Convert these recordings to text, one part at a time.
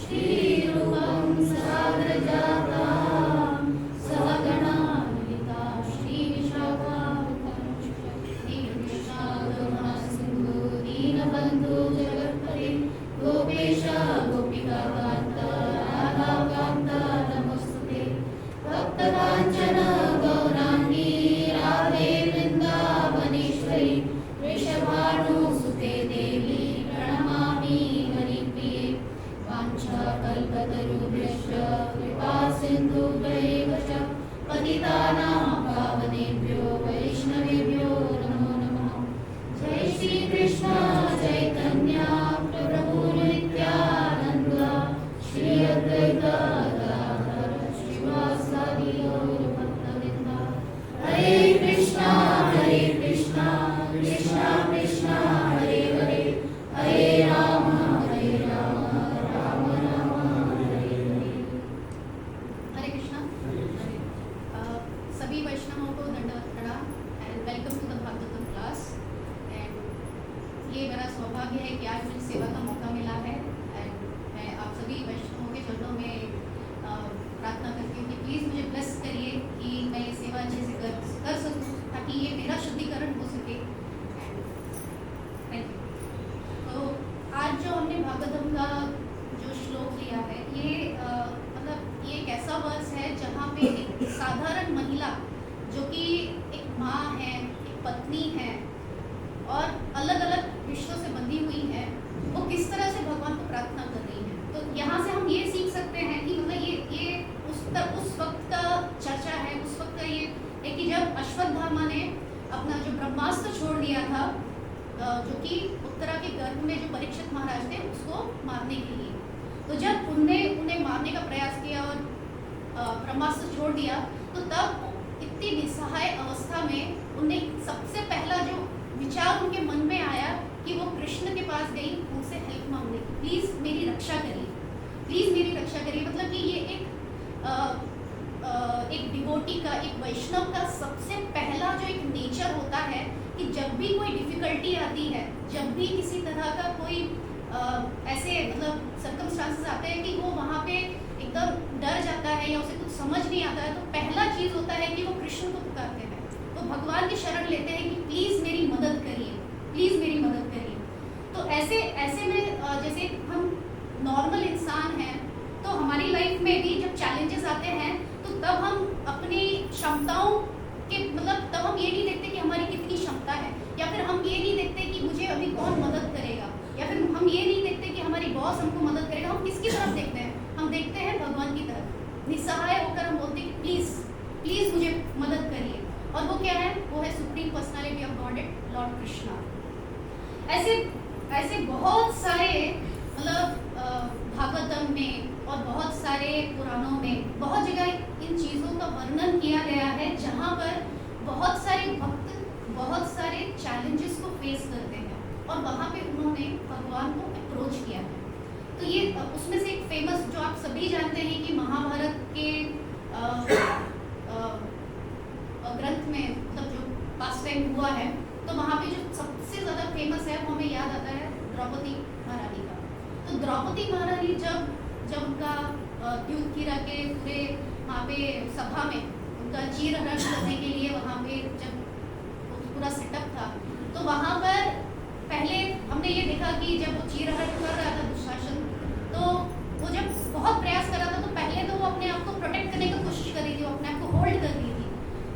श्रीरूपं साग्रजातां सह पतितानां पावनेभ्यो वैष्णवेभ्यो नमो नमः। जय श्री कृष्ण चैतन्य प्रभु नित्यानंद श्री अद्वैत गदाधर श्रीवासादि गौर भक्तवृंद। हरे कृष्णा कृष्णा कृष्णा हरे हरे, हरे राम राम राम हरे हरे। हरे कृष्णा। सभी वैष्णवों को दंडवत प्रणाम and welcome to the Bhagavatam class. And ये मेरा सौभाग्य है कि आज मुझे सेवा का मौका मिला है एंड मैं आप सभी वैष्णवों के चरणों में प्रार्थना करती हूँ कि प्लीज़ मुझे ब्लेस करिए कि मैं ये सेवा अच्छे से कर सकूँ ताकि ये मेरा शुद्धिकरण हो सके। Thank you. तो आज जो हमने भागवतम का जो श्लोक लिया है ये ये एक ऐसा वर्स है जहाँ पे एक साधारण महिला जो कि एक माँ है, एक पत्नी है और अलग अलग रिश्तों से बंधी हुई है, वो किस तरह से भगवान को प्रार्थना कर रही है। तो यहाँ से हम ये सीख सकते हैं कि मतलब ये उस वक्त का चर्चा है, उस वक्त का ये है कि जब अश्वत्थामा ने अपना जो ब्रह्मास्त्र छोड़ दिया था जो कि उत्तरा के गर्भ में जो परीक्षित महाराज थे उसको मारने के लिए, तो जब उन्हें मारने का प्रयास किया और ब्रह्मास्त्र छोड़ दिया तो तब इतनी निस्सहाय अवस्था में उन्हें सबसे पहला जो विचार उनके मन में आया कि वो कृष्ण के पास गई उनसे हेल्प मांगने की, प्लीज़ मेरी रक्षा करिए, प्लीज़ मेरी रक्षा करिए। मतलब कि ये एक डिवोटी का, एक वैष्णव का सबसे पहला जो एक नेचर होता है कि जब भी कोई डिफिकल्टी आती है, जब भी किसी तरह का कोई ऐसे मतलब सर्कमस्टांसेस आते हैं कि वो वहाँ पे एकदम डर जाता है या उसे कुछ समझ नहीं आता है, तो पहला चीज़ होता है कि वो कृष्ण को पुकारते हैं, तो भगवान की शरण लेते हैं कि प्लीज़ मेरी मदद करिए, प्लीज़ मेरी मदद करिए। तो ऐसे में जैसे हम नॉर्मल इंसान हैं तो हमारी लाइफ में भी जब चैलेंजेस आते हैं तो तब हम अपनी क्षमताओं के मतलब तब हम ये नहीं देखते कि हमारी कितनी क्षमता है, या फिर हम ये नहीं देखते कि मुझे अभी कौन मदद करेगा, या फिर हम ये नहीं देखते कि हमारी बॉस हमको मदद करेगा। हम किसकी तरफ देखते हैं? हम देखते हैं भगवान की तरफ। निस्सहाय होकर हम बोलते हैं प्लीज़ प्लीज़ मुझे मदद करिए, और वो क्या है? वो है supreme personality of God Lord Krishna. ऐसे बहुत सारे मतलब भागवतम में और बहुत सारे पुराणों में बहुत जगह इन चीज़ों का वर्णन किया गया है जहाँ पर बहुत सारे भक्त बहुत सारे चैलेंजेस को फेस करते हैं और वहाँ पे उन्होंने भगवान को अप्रोच किया है। तो ये उसमें से एक फेमस जो आप सभी जानते हैं कि महाभारत के ग्रंथ में मतलब जो पास टाइम हुआ है, तो वहाँ पे जो सबसे ज़्यादा फेमस है वो हमें याद आता है द्रौपदी महारानी का। तो द्रौपदी महारानी जब उनका द्यूतकीरा के पूरे वहाँ पे सभा में उनका चीरहरण करने के लिए वहाँ पे जब पूरा सेटअप था, तो वहाँ पर पहले हमने ये देखा कि जब वो चीरहरण कर रहा था दुशासन, तो वो जब बहुत प्रयास कर रहा था तो पहले तो वो अपने आप को प्रोटेक्ट करने की कोशिश कर रही थी, वो अपने आप को होल्ड कर रही थी,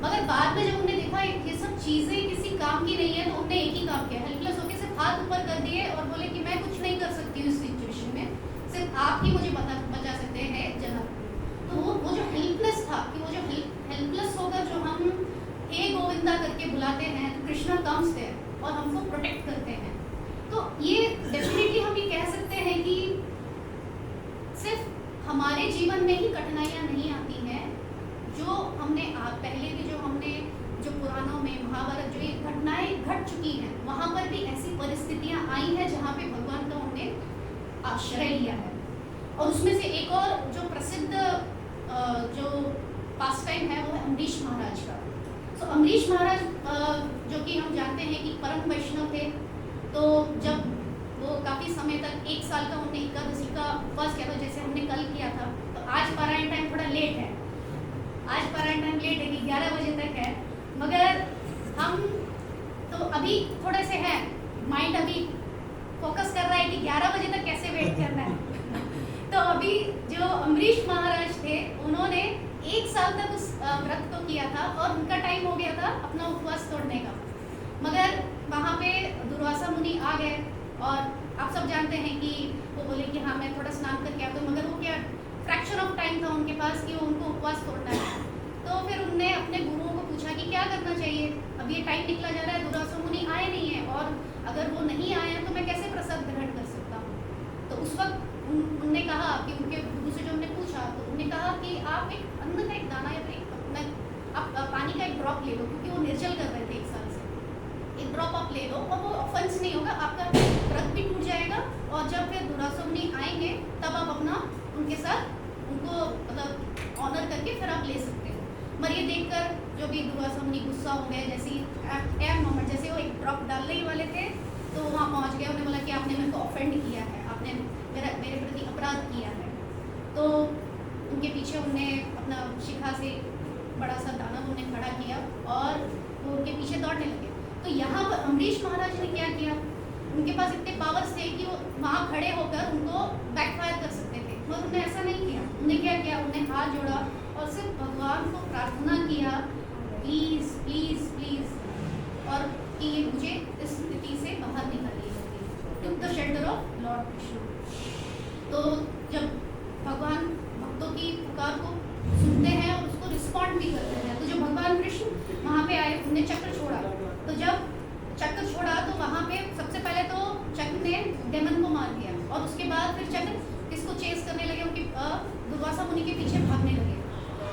मगर बाद में जब उन्हें देखा ये सब चीज़ें किसी काम की नहीं है तो उन्होंने एक ही काम किया, हेल्पलेस होकर सिर्फ हाथ ऊपर कर दिए और बोले कि मैं कुछ नहीं कर सकती हूँ इस सिचुएशन में, सिर्फ आप ही मुझे बचा सकते हैं जनक। तो वो जो हेल्पलेस था कि वो जो हेल्पलेस होकर जो हम हे गोविंदा करके बुलाते हैं, कृष्णा कम्स देयर और हमको प्रोटेक्ट करते हैं। तो ये डेफिनेटली हम ये कह सकते हैं कि सिर्फ हमारे जीवन में ही कठिनाइयाँ नहीं आती हैं, जो हमने पहले भी जो पुराणों में महाभारत जो ये घटनाएं घट चुकी हैं वहाँ पर भी ऐसी परिस्थितियाँ आई हैं जहाँ पे भगवान का उन्होंने आश्रय लिया है। और उसमें से एक और जो प्रसिद्ध जो पास टाइम है वो है अम्बरीश महाराज का। तो अम्बरीश महाराज जो कि हम जानते हैं कि परम वैष्णव थे, तो जब वो काफ़ी समय तक 1 साल का उन्होंने एकादशी का उपवास किया था, जैसे हमने कल किया था। तो आज पारायण टाइम थोड़ा लेट है, आज पारायण टाइम लेट है कि 11 बजे तक है, मगर हम तो अभी थोड़े से हैं, माइंड अभी फोकस कर रहा है कि 11 बजे तक कैसे वेट करना है। तो अभी जो अम्बरीश महाराज थे उन्होंने 1 साल तक उस व्रत को किया था और उनका टाइम हो गया था अपना उपवास तोड़ने का, मगर वहाँ पे दुर्वासा मुनि आ गए और आप सब जानते हैं कि वो बोले कि हाँ मैं थोड़ा स्नान करके आता हूँ, मगर वो क्या फ्रैक्शन ऑफ टाइम था उनके पास कि वो उनको उपवास तोड़ना है। तो फिर उनने अब ये टाइम निकला जा रहा है, दुर्वासा मुनि आए नहीं है, और अगर वो नहीं आए हैं तो मैं कैसे प्रसाद ग्रहण कर सकता हूँ। तो उस वक्त उनने कहा कि उनके गुरु से जो हमने पूछा, तो उन्होंने कहा कि आप एक अन्न का एक दाना या फिर आप पानी का एक ड्रॉप ले लो, क्योंकि वो निर्जल कर रहे थे 1 साल से। एक ड्रॉप आप ले लो और वो ऑफेंस नहीं होगा, आपका व्रत भी टूट जाएगा, और जब फिर दुर्वासा मुनि आएंगे तब आप अपना उनके साथ उनको मतलब ऑनर करके फिर आप ले सकते हो। मगर ये देखकर जो भी दुर्वासा मुनि गुस्सा हो गए, जैसे एम मोमेंट जैसे वो एक ड्रॉप डालने ही वाले थे तो वहाँ पहुँच गए। उन्होंने बोला कि आपने मेरे को ऑफेंड किया है, आपने मेरे प्रति अपराध किया है। तो उनके पीछे उन्होंने अपना शिखा से बड़ा सा दानव उन्हें खड़ा किया और वो उनके पीछे दौड़ने लगे। तो यहाँ पर अम्बरीश महाराज ने क्या किया, उनके पास इतने पावर्स थे कि वो वहाँ खड़े होकर उनको बैकफायर कर सकते थे, मगर उन्होंने ऐसा नहीं किया। उन्होंने क्या किया, उन्हें हाथ जोड़ा और सिर्फ भगवान को प्रार्थना किया, प्लीज़ प्लीज़ प्लीज़, और कि मुझे इस स्थिति से बाहर निकालिए, took the shelter of Lord Krishna. तो जब भगवान भक्तों की पुकार को सुनते हैं और उसको रिस्पॉन्ड भी करते हैं, तो जब भगवान कृष्ण वहाँ पे आए, उन्हें चक्र छोड़ा, तो जब चक्र छोड़ा तो वहाँ पे सबसे पहले तो चक्र ने डेमन को मार दिया, और उसके बाद फिर चक्र किसको चेस करने लगे, उनके दुर्वासा मुनि के पीछे भागने लगे।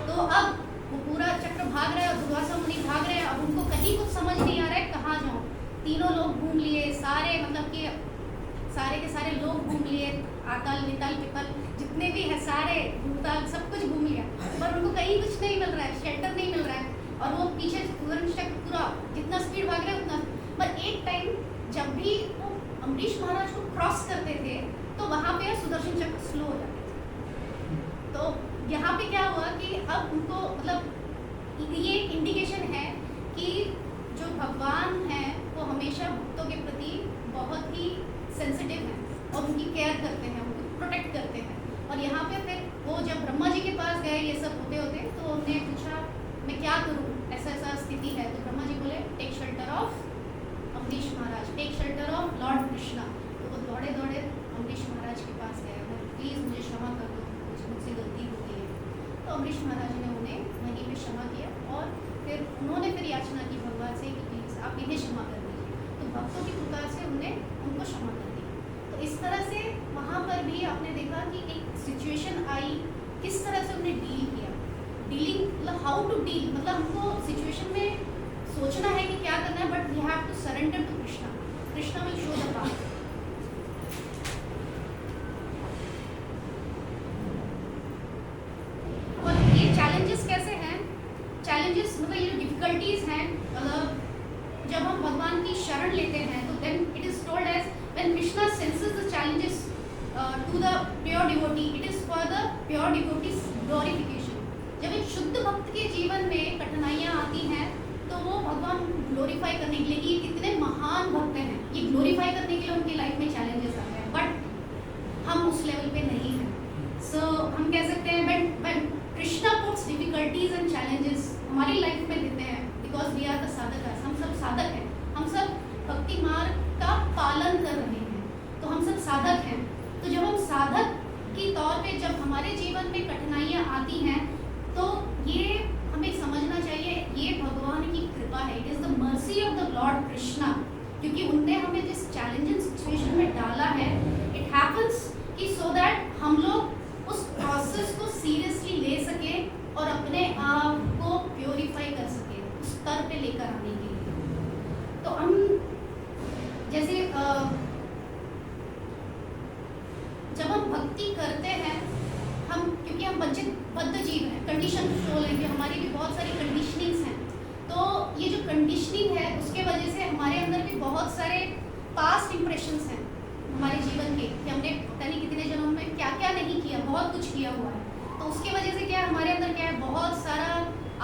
तो अब वो पूरा चक्र भाग रहा है और दुर्वासा मुनि भाग रहे हैं। अब उनको कहीं कुछ समझ नहीं आ रहा है कहाँ जाऊँ। तीनों लोग घूम लिए, सारे मतलब कि सारे के सारे लोग घूम लिए, आतल नितल पितल जितने भी है सारे भूताल सब कुछ घूम लिया, पर उनको कहीं कुछ नहीं मिल रहा है, शेल्टर नहीं मिल रहा है, और वो पीछे चक्र पूरा जितना स्पीड भाग रहा है उतना। पर एक टाइम जब भी वो अम्बरीश महाराज को क्रॉस करते थे तो वहाँ पे सुदर्शन चक्र स्लो हो जाते थे। तो यहाँ पे क्या हुआ कि अब उनको मतलब ये एक इंडिकेशन है कि जो भगवान है वो हमेशा भक्तों के प्रति बहुत ही सेंसिटिव है और उनकी केयर करते हैं, उनको प्रोटेक्ट करते हैं। और यहाँ पे फिर वो जब ब्रह्मा जी के पास गए ये सब होते होते, तो उन्होंने पूछा मैं क्या करूँ, ऐसा ऐसा स्थिति है। तो ब्रह्मा जी बोले take shelter of Ambarish Maharaj, take shelter of lord Krishna. तो वो दौड़े दौड़े अम्बरीश महाराज के पास गए, प्लीज़ मुझे क्षमा कर दो, मुझसे गलती हो गई है। तो अम्बरीश महाराज ने उन्हें वहीं पे क्षमा किया, और फिर उन्होंने फिर याचना की भगवान से कि प्लीज़ आप इन्हें क्षमा कर दीजिए। तो भक्तों की पुकार से उन्हें उनको क्षमा कर दी। तो इस तरह से वहाँ पर भी आपने देखा कि एक सिचुएशन आई, किस तरह से उन्हें डील किया। डीलिंग मतलब हाउ टू डील, मतलब हमको सिचुएशन में सोचना है कि क्या करना है, but we have to surrender to Krishna. Krishna will show the path. और ये चैलेंजेस कैसे हैं, चैलेंजेस मतलब ये डिफिकल्टीज हैं, मतलब जब हम भगवान की शरण लेते हैं तो then it is told as when Krishna senses the challenges to the pure devotee, it is for the pure devotees glorification. जब एक शुद्ध भक्त के जीवन में कठिनाइयाँ आती हैं तो वो भगवान ग्लोरीफाई करने के लिए कि ये कितने महान भक्त हैं, ये ग्लोरीफाई करने के लिए उनकी लाइफ में चैलेंजेस आते हैं, बट हम उस लेवल पे नहीं हैं। सो हम कह सकते हैं when Krishna puts difficulties and challenges हमारी लाइफ में देते हैं, बिकॉज वी आर द साधक, हम सब साधक हैं, हम सब भक्ति मार्ग का पालन कर रहे हैं, तो हम सब साधक हैं। तो जब हम साधक के तौर पे जब हमारे जीवन में कठिनाइयाँ आती हैं तो ये हमें समझना चाहिए ये भगवान की कृपा है, it is the mercy of the lord Krishna, क्योंकि उनने हमें जिस चैलेंजिंग सिचुएशन में डाला है, इट हैपन्स कि सो दैट हम लोग उस प्रोसेस को सीरियसली ले सके और अपने आप को प्योरीफाई कर सके, उस स्तर पे लेकर आने के लिए। तो हम जैसे जब हम भक्ति करते हैं, हम क्योंकि हम बद्ध जीव हैं, कंडीशन सोल है कि हमारी भी बहुत सारी कंडीशनिंग्स हैं, तो ये जो कंडीशनिंग है उसके वजह से हमारे अंदर भी बहुत सारे पास्ट इम्प्रेशंस हैं हमारे जीवन के, कि हमने पता नहीं कितने जन्मों में क्या क्या नहीं किया, बहुत कुछ किया हुआ है। तो उसके वजह से क्या हमारे अंदर क्या है, बहुत सारा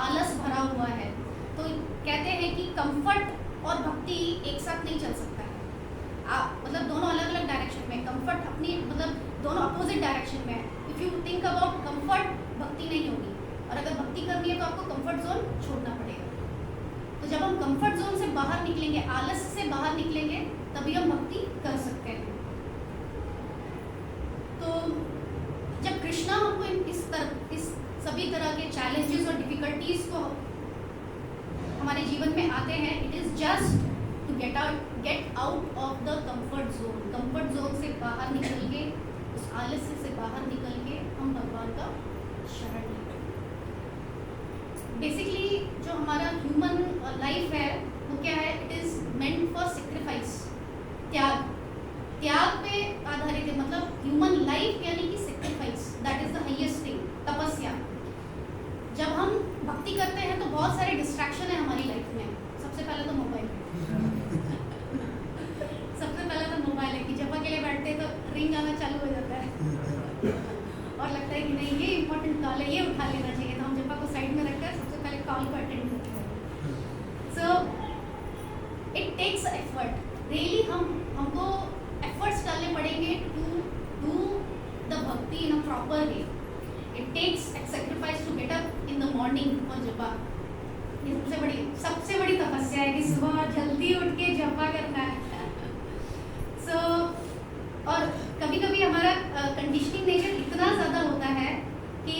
आलस भरा हुआ है। तो कहते हैं कि कंफर्ट और भक्ति एक साथ नहीं चल सकता है, मतलब दोनों अलग अलग डायरेक्शन में, कंफर्ट अपनी मतलब दोनों अपोजिट डायरेक्शन में है। If you think about comfort, भक्ति नहीं होगी, और अगर भक्ति करनी है तो आपको कंफर्ट जोन छोड़ना पड़ेगा। तो जब हम कंफर्ट जोन से बाहर निकलेंगे, आलस से बाहर निकलेंगे, तभी हम भक्ति कर सकते हैं। तो जब कृष्णा हमको इस सभी तरह के चैलेंजेस और डिफिकल्टीज को हमारे जीवन में आते हैं, it is just to get out of the comfort zone. Comfort zone से बाहर निकल के, उस आलस्य से बाहर निकल के हम भगवान का शरण लें। बेसिकली जो हमारा ह्यूमन लाइफ है वो क्या है, it is meant for sacrifice, त्याग पे आधारित है। मतलब ह्यूमन लाइफ यानी कि sacrifice, that is the highest thing, तपस्या। जब हम भक्ति करते हैं तो बहुत सारे डिस्ट्रैक्शन है हमारी लाइफ में। सबसे पहले तो मोबाइल सबसे पहले तो मोबाइल है कि जब अकेले बैठते हैं तो रिंग आना चालू हो जाता है और लगता है कि नहीं ये इंपॉर्टेंट कॉल है, ये उठा लेना चाहिए, तो हम जब को साइड में रखकर सबसे पहले कॉल को अटेंड करते हैं। So it takes effort, really हमको एफर्ट्स डालने पड़ेंगे to do the bhakti in a proper way. It takes sacrifice to get up in the morning और जपा। ये सबसे बड़ी तपस्या है कि सुबह जल्दी उठ के जपा करना है। सो और कभी कभी हमारा कंडीशनिंग नेचर इतना ज़्यादा होता है कि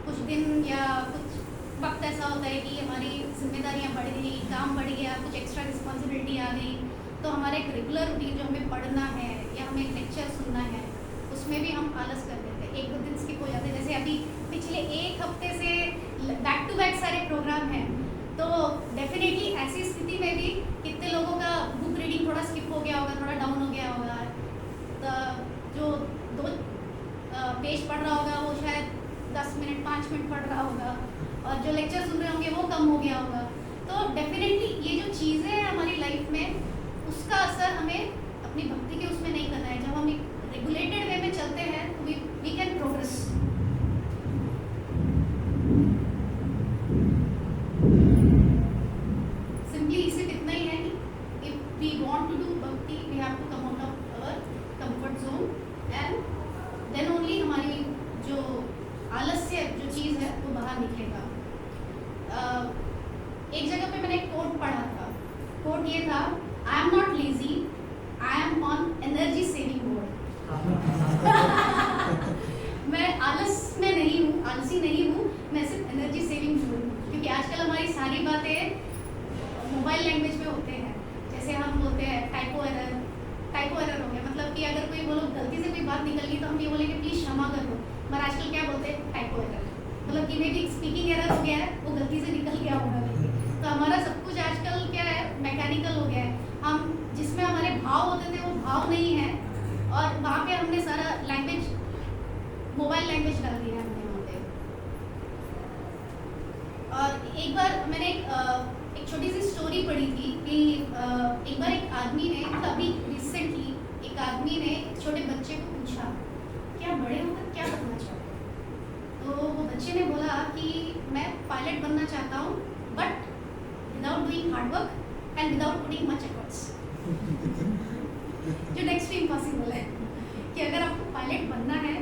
कुछ दिन या कुछ वक्त ऐसा होता है कि हमारी जिम्मेदारियां बढ़ गई, काम बढ़ गया, कुछ एक्स्ट्रा रिस्पॉन्सिबिलिटी आ गई, तो हमारा एक रेगुलर रूटीन जो हमें पढ़ना है या हमें एक लेक्चर सुनना है, उसमें भी हम आलस कर देते हैं, एक दो दिन स्किप हो जाते हैं। जैसे अभी पिछले एक हफ्ते से बैक टू बैक सारे प्रोग्राम हैं, तो डेफिनेटली ऐसी स्थिति में भी कितने लोगों का बुक रीडिंग थोड़ा स्किप हो गया होगा, थोड़ा डाउन हो गया होगा। तो जो 2 पेज पढ़ रहा होगा वो शायद 10 मिनट 5 मिनट पढ़ रहा होगा, और जो लेक्चर सुन रहे होंगे वो कम हो गया होगा। तो डेफिनेटली ये जो चीज़ें हैं हमारी लाइफ में, उसका असर हमें अपनी भक्ति के उसमें नहीं करना है। जब हम एक रेगुलेटेड वे में चलते हैं तो वी कैन प्रोग्रेस। सिंपली इसे इतना ही है कि if we want to do bhakti we have to come out of our comfort zone and then only हमारी जो आलस्य जो चीज़ है वो बाहर निकलेगा। एक जगह पे मैंने एक कोट पढ़ा था। कोट ये था, I am not lazy, I am on energy saving mode. मैं आलस में नहीं हूँ, आलसी नहीं हूँ, मैं सिर्फ एनर्जी सेविंग मोड हूँ। क्योंकि आजकल हमारी सारी बातें मोबाइल लैंग्वेज में होते हैं। जैसे हम बोलते हैं टाइपो एरर हो गया, मतलब कि अगर कोई बोलो गलती से कोई बात निकल गई तो हम ये बोलेंगे प्लीज़ क्षमा कर दो, पर आजकल क्या बोलते हैं टाइपो एरर, मतलब कि मे भी स्पीकिंग एरर हो गया है, वो गलती से निकल गया होगा। तो हमारा सब कुछ आजकल क्या है, मैकेनिकल हो गया है। हम जिसमें हमारे भाव होते थे वो भाव नहीं है, और वहाँ पे हमने सारा लैंग्वेज मोबाइल लैंग्वेज डाल दिया है हमने वहाँ पे। और एक बार मैंने एक छोटी सी स्टोरी पढ़ी थी कि एक बार एक आदमी ने, अभी रिसेंटली एक आदमी ने एक छोटे बच्चे को पूछा क्या बड़े होकर क्या बनना चाहते हो? तो वो बच्चे ने बोला कि मैं पायलट बनना चाहता हूँ, but without doing hard work and without putting much efforts. जो नेक्स्ट इम्पॉसिबल है कि अगर आपको पायलट बनना है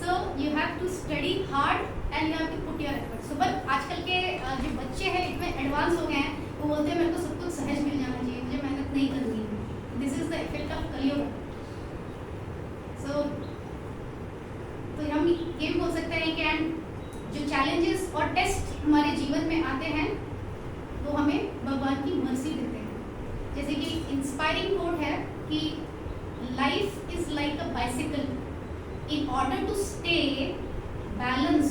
so you have to study hard and you have to put your efforts. But आजकल के जो बच्चे हैं इतने एडवांस हो गए हैं, वो बोलते हैं मेरे को सब कुछ सहज मिल जाना चाहिए, मुझे मेहनत नहीं करनी है। This is the effect of Kaliyuga. So तो हम ये भी बोल सकते हैं कि एंड जो चैलेंजेस और टेस्ट हमारे जीवन में आते हैं वो हमें भगवान की मर्जी देते हैं। जैसे कि इंस्पायरिंग कोट है कि life is like a bicycle, in order to stay balance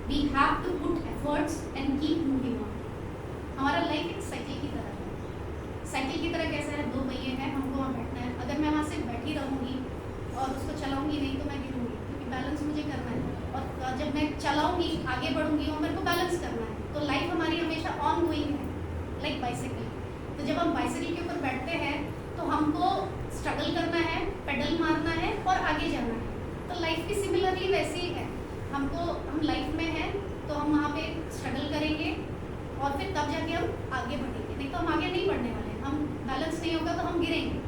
we have to put efforts and keep moving on. हमारा लाइफ एक साइकिल की तरह है। साइकिल की तरह कैसा है, 2 पहिए हैं, हमको वहाँ बैठना है। अगर मैं वहाँ से बैठी रहूँगी और उसको चलाऊँगी नहीं तो मैं गिरूँगी, क्योंकि बैलेंस मुझे करना है। और जब मैं चलाऊँगी आगे बढ़ूँगी और मेरे को बैलेंस करना है। तो लाइफ हमारी हमेशा ऑन गोइंग है, लाइक बाइसाइकिल। तो जब हम बाइसाइकिल के ऊपर बैठते हैं तो हमको स्ट्रगल करना है, पेडल मारना है और आगे जाना है। तो लाइफ भी सिमिलरली वैसे ही है। हम लाइफ में हैं तो हम वहाँ पे स्ट्रगल करेंगे और फिर तब जाके हम आगे बढ़ेंगे, नहीं तो हम आगे नहीं बढ़ने वाले। हम बैलेंस नहीं होगा तो हम गिरेंगे।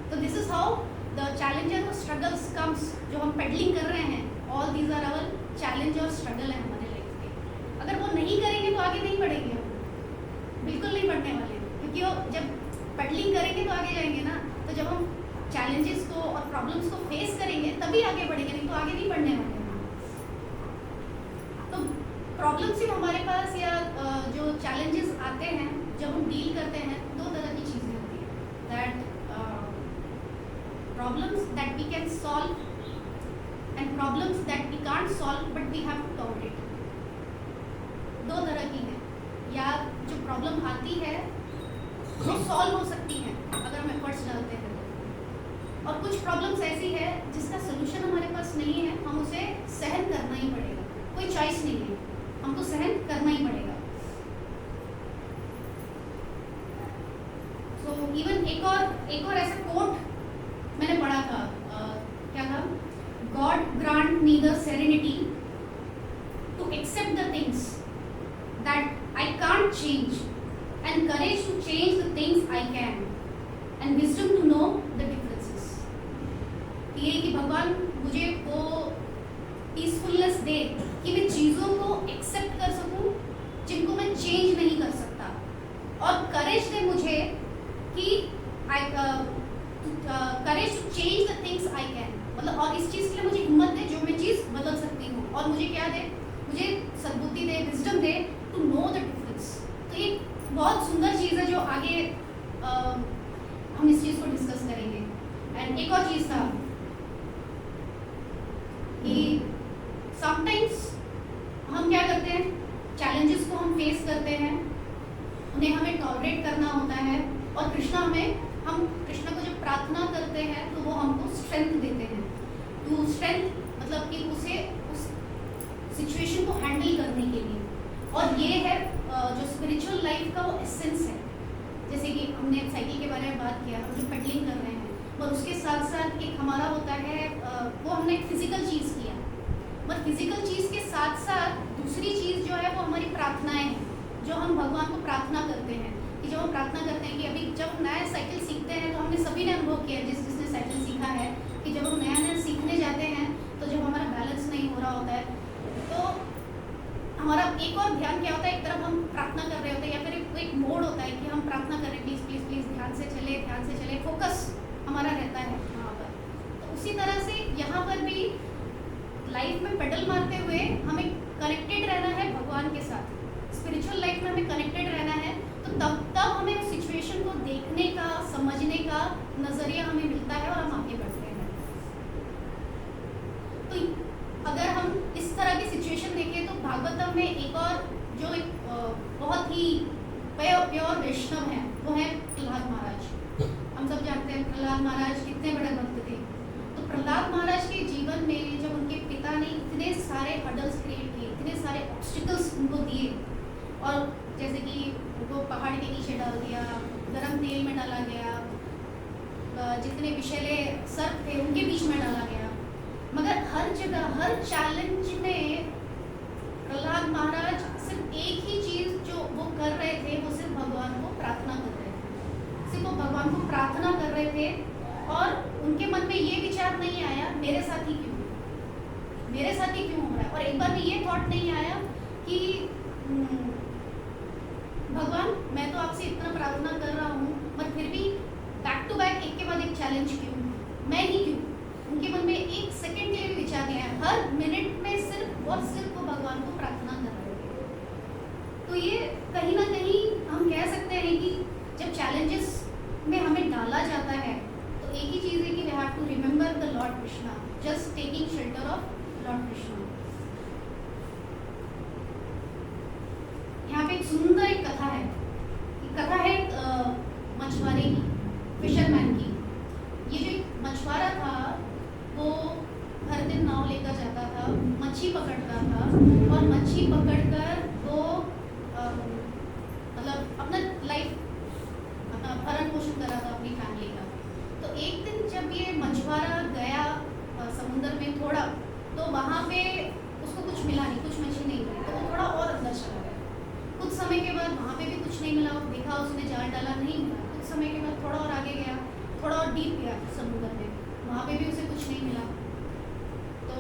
तो this is how the challenge और स्ट्रगल्स कम्स। जो हम पेडलिंग कर रहे हैं, all these are our challenge और स्ट्रगल है हमारे लाइफ के। अगर वो नहीं करेंगे तो आगे नहीं बढ़ेंगे, हम बिल्कुल नहीं बढ़ने वाले, क्योंकि वो जब पेडलिंग करेंगे तो आगे जाएंगे ना। तो जब हम चैलेंजेस को और प्रॉब्लम्स को फेस करेंगे तभी आगे बढ़ेंगे, नहीं तो आगे नहीं बढ़ने वाले। तो प्रॉब्लम सिर्फ हमारे पास या जो चैलेंज चैलेंजेस आते हैं, जब हम डील करते हैं, दो तरह की चीज़ें होती हैं, that problems that we can solve and problems that we can't solve but we have to tolerate. दो तरह की है, या जो प्रॉब्लम आती है वो सॉल्व हो सकती है अगर हम एफर्ट्स डालते हैं तो, और कुछ प्रॉब्लम्स ऐसी है जिसका सोल्यूशन हमारे पास नहीं है, हम उसे सहन करना ही पड़ेगा, कोई चॉइस नहीं है, हमको सहन करना ही पड़ेगा। सो इवन एक और ऐसा कोट मैंने पढ़ा था, क्या था, God grant me the serenity to accept the things that I can't change and courage to change the things I can and wisdom to know the differences। ये कि भगवान मुझे वो पीसफुलनेस दे कि मैं चीज़ों को एक्सेप्ट कर सकूं जिनको मैं चेंज नहीं कर सकता, और करेज दे मुझे कि courage to change the things I can, मतलब और इस चीज़ के लिए मुझे हिम्मत दे जो मैं चीज़ बदल सकती हूँ, और मुझे क्या दे, मुझे सद्बुद्धि दे, विजडम दे टू नो द डिफरेंस। तो ये बहुत सुंदर चीज़ है जो आगे हम इस चीज़ को डिस्कस करेंगे। एंड एक और चीज़ था कि समटाइम्स हम क्या करते हैं, चैलेंजेस को हम फेस करते हैं, उन्हें हमें टॉलरेट करना होता है, और हम कृष्णा को जब प्रार्थना करते हैं तो वो हमको स्ट्रेंथ देते हैं, तो स्ट्रेंथ मतलब कि उसे उस सिचुएशन को हैंडल करने के लिए, और ये है जो स्पिरिचुअल लाइफ का वो एसेंस है। जैसे कि हमने साइकिल के बारे में बात किया, हम जो पेडलिंग कर रहे हैं, और उसके साथ साथ एक हमारा होता है वो हमने एक फिजिकल चीज़ किया, और फिजिकल चीज़ के साथ साथ दूसरी चीज़ जो है वो हमारी प्रार्थनाएं हैं, जो हम भगवान को प्रार्थना करते हैं। कि जब हम प्रार्थना करते हैं कि अभी जब हम नया साइकिल सीखते हैं तो हमने सभी ने अनुभव किया है, जिसने साइकिल सीखा है, कि जब हम नया सीखने जाते हैं तो जब हमारा बैलेंस नहीं हो रहा होता है तो हमारा एक और ध्यान क्या होता है, एक तरफ हम प्रार्थना कर रहे होते हैं, या फिर एक मोड होता है कि हम प्रार्थना कर रहे हैं, प्लीज़ प्लीज़ प्लीज़ ध्यान से चले, फोकस हमारा रहता है वहाँ पर। तो उसी तरह से यहाँ पर भी लाइफ में पेडल मारते हुए हमें कनेक्टेड रहना है भगवान के साथ, स्पिरिचुअल लाइफ में हमें कनेक्टेड रहना है, तो तब हमें उस सिचुएशन को देखने का, समझने का नज़रिया हमें मिलता है और हम आगे बढ़ते हैं। तो अगर हम इस तरह की सिचुएशन देखें तो भागवतम में एक और जो एक बहुत ही प्योर वैष्णव है वो है प्रहलाद महाराज। हम सब जानते हैं प्रहलाद महाराज कितने बड़े भक्त थे। तो प्रहलाद महाराज के जीवन में जब उनके पिता ने इतने सारे हर्डल्स क्रिएट किए, इतने सारे ऑब्स्टिकल्स उनको दिए, और जैसे कि उनको पहाड़ के नीचे डाल दिया, गर्म तेल में डाला गया, जितने विषैले सर्प थे उनके बीच में डाला गया, मगर हर जगह हर चैलेंज में प्रहलाद महाराज सिर्फ एक ही चीज़ जो वो कर रहे थे, वो सिर्फ भगवान को प्रार्थना कर रहे थे, सिर्फ वो भगवान को प्रार्थना कर रहे थे, और उनके मन में ये विचार नहीं आया मेरे साथ ही क्यों हो रहा है, और एक बार भी ये थॉट नहीं आया कि भगवान मैं तो आपसे इतना प्रार्थना कर रहा हूँ, पर फिर भी बैक टू बैक एक के बाद एक चैलेंज क्यों, मैं ही क्यों। उनके मन में एक सेकंड के लिए भी विचार नहीं आया, हर मिनट में सिर्फ और सिर्फ वो भगवान को प्रार्थना कर रहे थे। तो ये कहीं ना कहीं हम कह सकते हैं कि जब चैलेंजेस में हमें डाला जाता है तो एक ही चीज़ है कि we have to remember the lord Krishna, just taking shelter of lord Krishna. यहाँ पे एक सुंदर एक कथा है, कथा है मछुआरे की, फिशरमैन की। ये जो एक मछुआरा था वो हर दिन नाव लेकर जाता था, मच्छी पकड़ता था, और मच्छी पकड़कर वो मतलब अपना लाइफ भरण पोषण कर रहा था अपनी फैमिली का। तो एक दिन जब ये मछुआरा गया समुद्र में थोड़ा, तो वहाँ पे उसको कुछ मिला नहीं, कुछ मछली नहीं मिली, तो वो थोड़ा और अंदर चला गया। कुछ समय के बाद वहाँ पे भी कुछ नहीं मिला, देखा उसने जाल डाला, नहीं मिला। कुछ समय के बाद थोड़ा और आगे गया, थोड़ा और डीप गया समुद्र में, वहाँ पे भी उसे कुछ नहीं मिला। तो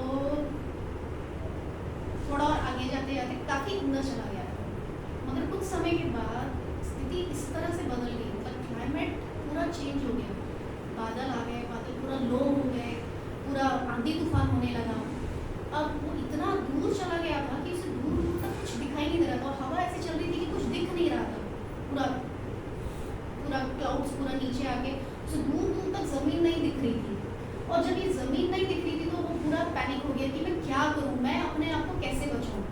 थोड़ा और आगे जाते जाते काफ़ी अंदर चला गया, मगर कुछ समय के बाद स्थिति इस तरह से बदल गई, मतलब क्लाइमेट पूरा चेंज हो गया, बादल आ गए, बादल पूरा लो हो गए, पूरा आंधी तूफान होने लगा। अब वो इतना दूर चला गया था कि उसे दूर दूर तक कुछ दिखाई नहीं दे रहा था, और हवा ऐसे चल रही थी कि कुछ दिख नहीं रहा पूरा पूरा क्लाउड्स पूरा नीचे आके उसे दूर दूर तक ज़मीन नहीं दिख रही थी। और जब ये ज़मीन नहीं दिख रही थी तो वो पूरा पैनिक हो गया कि मैं क्या करूँ, मैं अपने आप को कैसे बचाऊँ।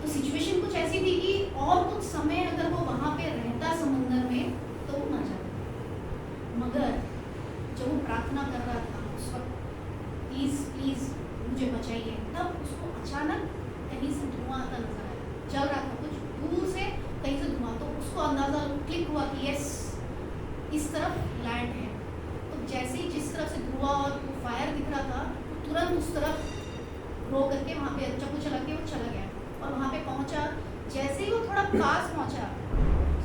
तो सिचुएशन कुछ ऐसी थी कि और कुछ समय अगर वो वहाँ पे रहता समंदर में तो वो मर जाता। मगर जब वो प्रार्थना कर रहा था उस वक्त, प्लीज़ प्लीज़ मुझे बचाइए, तब उसको अचानक कहीं से धुआं आता नजर आया। जल रहा था कुछ दूर से कहीं से धुआं, तो उसको अंदाज़ा क्लिक हुआ कि यस इस तरफ लैंड है। तो जैसे ही जिस तरफ से धुआं और वो फायर दिख रहा था वो तुरंत उस तरफ रो करके वहाँ पे चाकू चला के वो चला गया और वहाँ पे पहुँचा। जैसे ही वो थोड़ा पास पहुँचा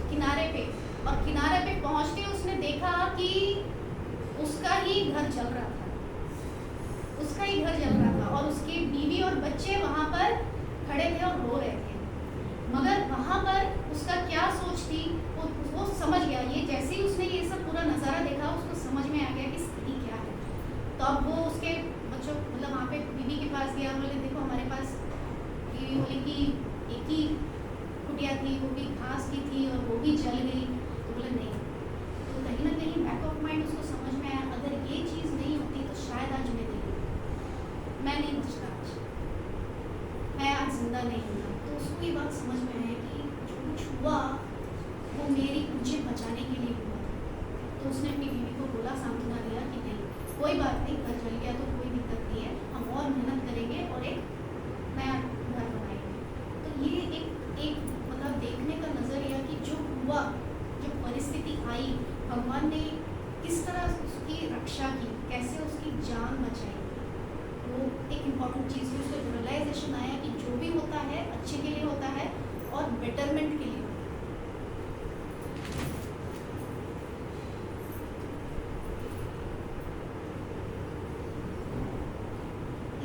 किनारे पे, और किनारे पे पहुँचते उसने देखा कि उसका ही घर जल रहा था, उसका ही घर जल रहा था और उसकी बीवी और बच्चे वहाँ पर खड़े थे और रो रहे थे। मगर वहाँ पर उसका क्या सोच थी वो समझ गया। ये जैसे ही उसने ये सब पूरा नज़ारा देखा उसको समझ में आ गया कि स्थिति क्या है। तो अब वो उसके बच्चों मतलब वहाँ पे बीवी के पास गया, बोले देखो हमारे पास, बीवी बोली कि एक ही कुटिया थी, वो भी घास की थी और वो भी जल गई। तो बोले नहीं। तो कहीं ना कहीं बैक ऑफ माइंड उसको समझ में आया अगर ये चीज़ नहीं होती तो शायद आज मैं नहीं बचता, मैं आज जिंदा नहीं होता। तो उसको ये बात समझ में आया कि जो कुछ हुआ वो मुझे बचाने के लिए हुआ। तो उसने अपनी बीवी को बोला, सांत्वना दिया कि नहीं कोई बात नहीं, घर जल गया तो कोई दिक्कत नहीं है, हम और मेहनत करेंगे और एक नया घर बनाएंगे। तो ये एक मतलब देखने का नज़रिया कि जो हुआ, जो परिस्थिति आई, भगवान ने किस तरह उसकी रक्षा की, कैसे उसकी जान बचाई, वो एक इम्पॉर्टेंट चीज़ थी। उसको रियलाइजेशन आया कि जो भी होता है अच्छे के लिए होता है और बेटरमेंट के लिए।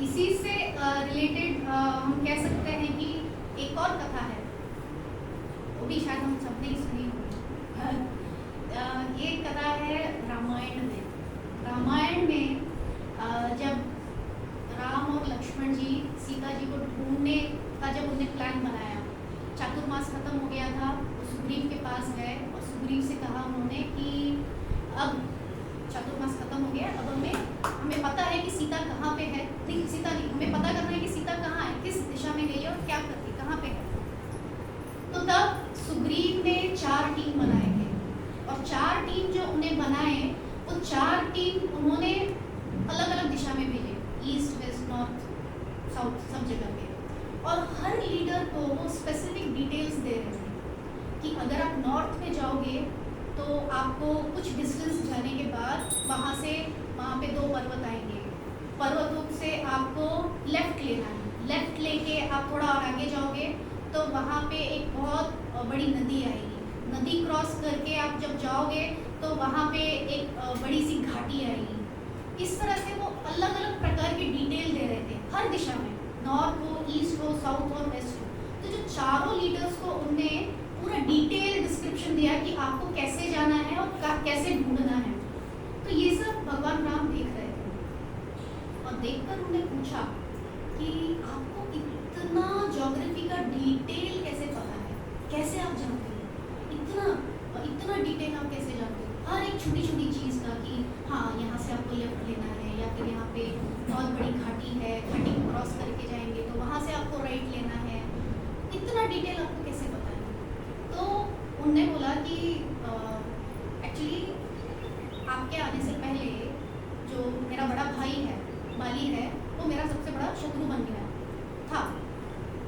इसी से रिलेटेड हम कह सकते हैं कि एक और कथा है, वो भी शायद हम सबने ही सुनी होगी। ये कथा है रामायण में। रामायण में जब राम और लक्ष्मण जी सीता जी को ढूंढने का जब उन्होंने प्लान बनाया, चातुर्मास खत्म हो गया था, वो सुग्रीव के पास गए और सुग्रीव से कहा उन्होंने कि अब चातुर्मास खत्म हो गया, अब हमें पता है कि सीता कहाँ पे है। नहीं, सीता नहीं, हमें पता करना है कि सीता कहाँ है, किस दिशा में गई है और क्या करती, कहाँ पे है। तो तब सुग्रीव ने 4 टीम बनाए थे और 4 टीम जो उन्हें बनाए वो 4 टीम उन्होंने अलग अलग दिशा में भेजे, ईस्ट वेस्ट नॉर्थ साउथ सब जगह पे। और हर लीडर को वो स्पेसिफिक डिटेल्स दे रहे थे कि अगर आप नॉर्थ में जाओगे तो आपको कुछ डिस्टेंस जाने के बाद वहाँ पे 2 पर्वत आएंगे, पर्वतों से आपको लेफ्ट लेना है, लेफ्ट लेके आप थोड़ा और आगे जाओगे तो वहाँ पे एक बहुत बड़ी नदी आएगी, नदी क्रॉस करके आप जब जाओगे तो वहाँ पे एक बड़ी सी घाटी आएगी। इस तरह से वो अलग अलग प्रकार की डिटेल दे रहे थे हर दिशा में, नॉर्थ हो, ईस्ट हो, साउथ और वेस्ट हो। तो जो चारों लीडर्स को उनने पूरा डिटेल डिस्क्रिप्शन दिया कि आपको कैसे जाना है और कैसे ढूंढना है। तो ये सब भगवान राम देख रहे थे और देखकर उन्होंने पूछा कि आपको इतना ज्योग्राफी का डिटेल कैसे पता है, कैसे आप जानते हैं, इतना डिटेल आप कैसे जानते हो, हर एक छोटी छोटी चीज़ का कि हाँ यहाँ से आपको लेफ्ट लेना है या फिर यहाँ पे बहुत बड़ी घाटी है, घाटी को क्रॉस करके जाएंगे तो वहाँ से आपको राइट लेना है, इतना डिटेल आपको कैसे पता है। तो उनने बोला कि एक्चुअली आपके आने से पहले जो मेरा बड़ा भाई है बाली है वो मेरा सबसे बड़ा शत्रु बन गया था,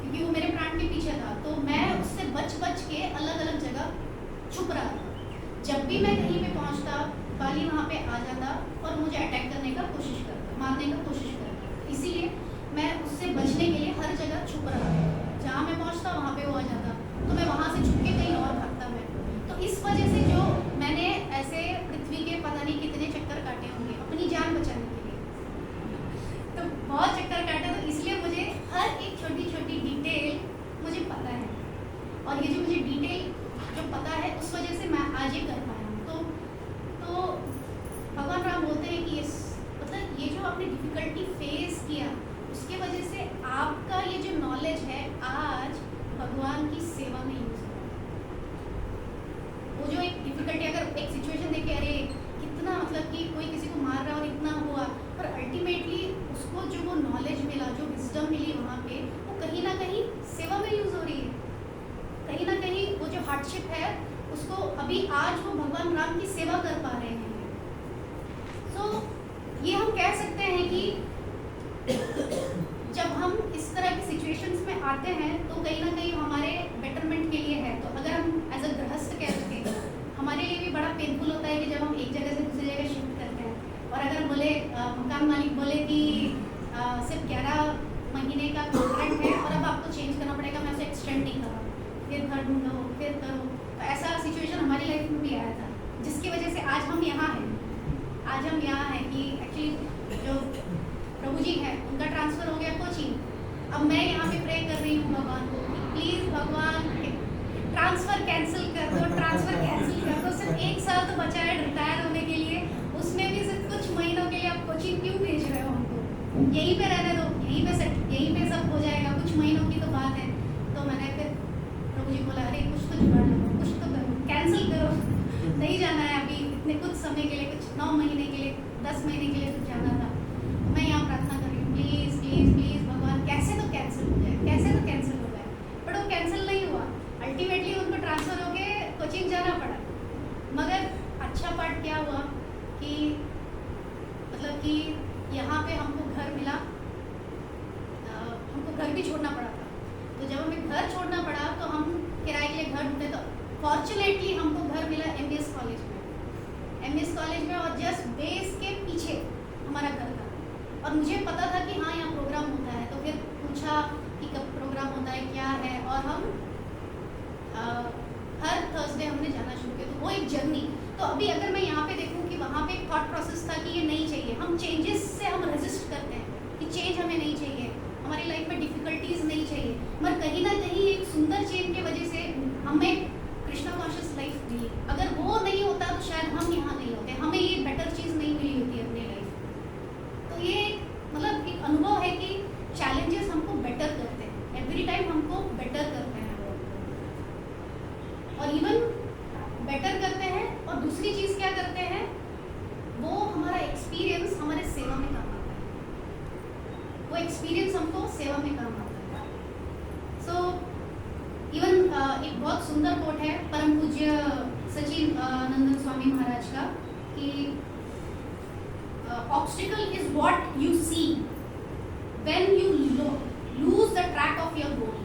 क्योंकि वो मेरे प्राण के पीछे था। तो मैं उससे बच के अलग अलग जगह छुप रहा था। जब भी मैं कहीं पे पहुंचता बाली वहाँ पे आ जाता और मुझे अटैक करने का कोशिश करता, मारने का कोशिश करता। इसीलिए मैं उससे बचने के लिए हर जगह छुप रहा था, जहाँ मैं पहुँचता वहाँ पे वो आ जाता तो मैं वहाँ से छुप के कहीं और भागता मैं। तो इस वजह से जो मैंने ऐसे पृथ्वी के पता नहीं कितने चक्कर काटे होंगे अपनी जान बचाने के लिए, तो बहुत चक्कर काटे, तो इसलिए मुझे हर एक छोटी छोटी डिटेल मुझे पता है। और ये जो मुझे डिटेल जो पता है उस वजह से मैं आज ये कर पाया हूँ। तो भगवान राम बोलते हैं कि मतलब ये जो आपने डिफिकल्टी फेस किया उसके वजह से आपका ये जो नॉलेज है आज भगवान की सेवा में यूज हो रहा है। अभी आज वो भगवान राम की सेवा कर पा रहे हैं। सो ये हम कह सकते हैं कि जब हम इस तरह की सिचुएशंस में आते हैं तो कहीं ना कहीं हमारे बेटरमेंट के लिए है। तो अगर हम एज अ गृहस्थ कह सकें, हमारे लिए भी बड़ा पेनफुल होता है कि जब हम एक जगह से दूसरी जगह शिफ्ट करते हैं और अगर बोले मकान मालिक बोले कि सिर्फ 11 महीने का कॉन्ट्रैक्ट है और अब आपको चेंज करना पड़ेगा, मैं उसे एक्सटेंड नहीं कर रहा, फिर घर ढूंढो फिर करो। तो ऐसा सिचुएशन हमारी लाइफ में भी आया था, जिसकी वजह से आज हम यहाँ हैं। आज हम यहाँ हैं कि एक्चुअली जो प्रभु जी हैं उनका ट्रांसफ़र हो गया कोचिंग। अब मैं यहाँ पे प्रे कर रही हूँ भगवान को, प्लीज़ भगवान ट्रांसफ़र कैंसिल कर दो, ट्रांसफ़र कैंसिल कर दो। सिर्फ 1 साल तो बचा है रिटायर होने के लिए, उसमें भी सिर्फ कुछ महीनों के लिए आप कोचिंग क्यों भेज रहे हो हमको? यहीं पे रहने दो, यहीं पे सब हो जाएगा, कुछ महीनों की तो बात है। तो मैंने फिर प्रभु जी बोला, अरे कुछ तो जुगाड़ लगाओ, कुछ तो करो, कैंसिल करो, नहीं जाना है अभी इतने कुछ समय के लिए, कुछ 9 महीने के लिए, 10 महीने के लिए तो जाना था। मैं यहाँ प्रार्थना कर रही हूँ, प्लीज़ प्लीज़ प्लीज़ भगवान कैसे तो कैंसिल हो जाए, कैसे तो कैंसिल हो जाए। बट वो कैंसिल नहीं हुआ, अल्टीमेटली उनको ट्रांसफ़र होके कोचिंग जाना पड़ा। मगर अच्छा पार्ट क्या हुआ कि मतलब कि यहाँ पे हमको घर मिला, हमको घर भी छोड़ना पड़ा था। तो जब हमें घर छोड़ना पड़ा तो हम किराए के लिए घर ढूंढे, तो फॉर्चुनेटली हमको घर मिला एमबीएस कॉलेज में। एमबीएस कॉलेज में और जस्ट बेस के पीछे हमारा घर था। और मुझे पता था कि हाँ यहाँ प्रोग्राम होता है, तो फिर पूछा कि कब प्रोग्राम होता है, क्या है, और हम हर थर्सडे हमने जाना शुरू किया। तो वो एक जर्नी। तो अभी अगर मैं यहाँ पे देखूँ कि वहाँ पे एक थॉट प्रोसेस था कि ये नहीं चाहिए, हम चेंजेस से हम रेजिस्ट करते हैं कि चेंज हमें नहीं चाहिए, हमारी लाइफ में डिफ़िकल्टीज नहीं चाहिए। मगर कहीं ना कहीं एक सुंदर चेंज की वजह से हमें कृष्णा कॉन्शियस लाइफ मिली। अगर वो नहीं होता तो शायद हम यहाँ नहीं होते, हमें ये बेटर चीज़ नहीं मिली होती अपनी लाइफ। तो ये मतलब एक अनुभव है कि चैलेंजेस हमको बेटर करते हैं, एवरी टाइम हमको बेटर करते हैं और इवन बेटर करते हैं। और दूसरी चीज़ क्या करते हैं, वो हमारा एक्सपीरियंस हमारे सेवा में काम आता है, वो एक्सपीरियंस हमको सेवा में काम आता है। सो इवन एक बहुत सुंदर कोट है परम पूज्य सच्चिदानंद स्वामी महाराज का कि obstacle is what you see when you lose the track of your goal.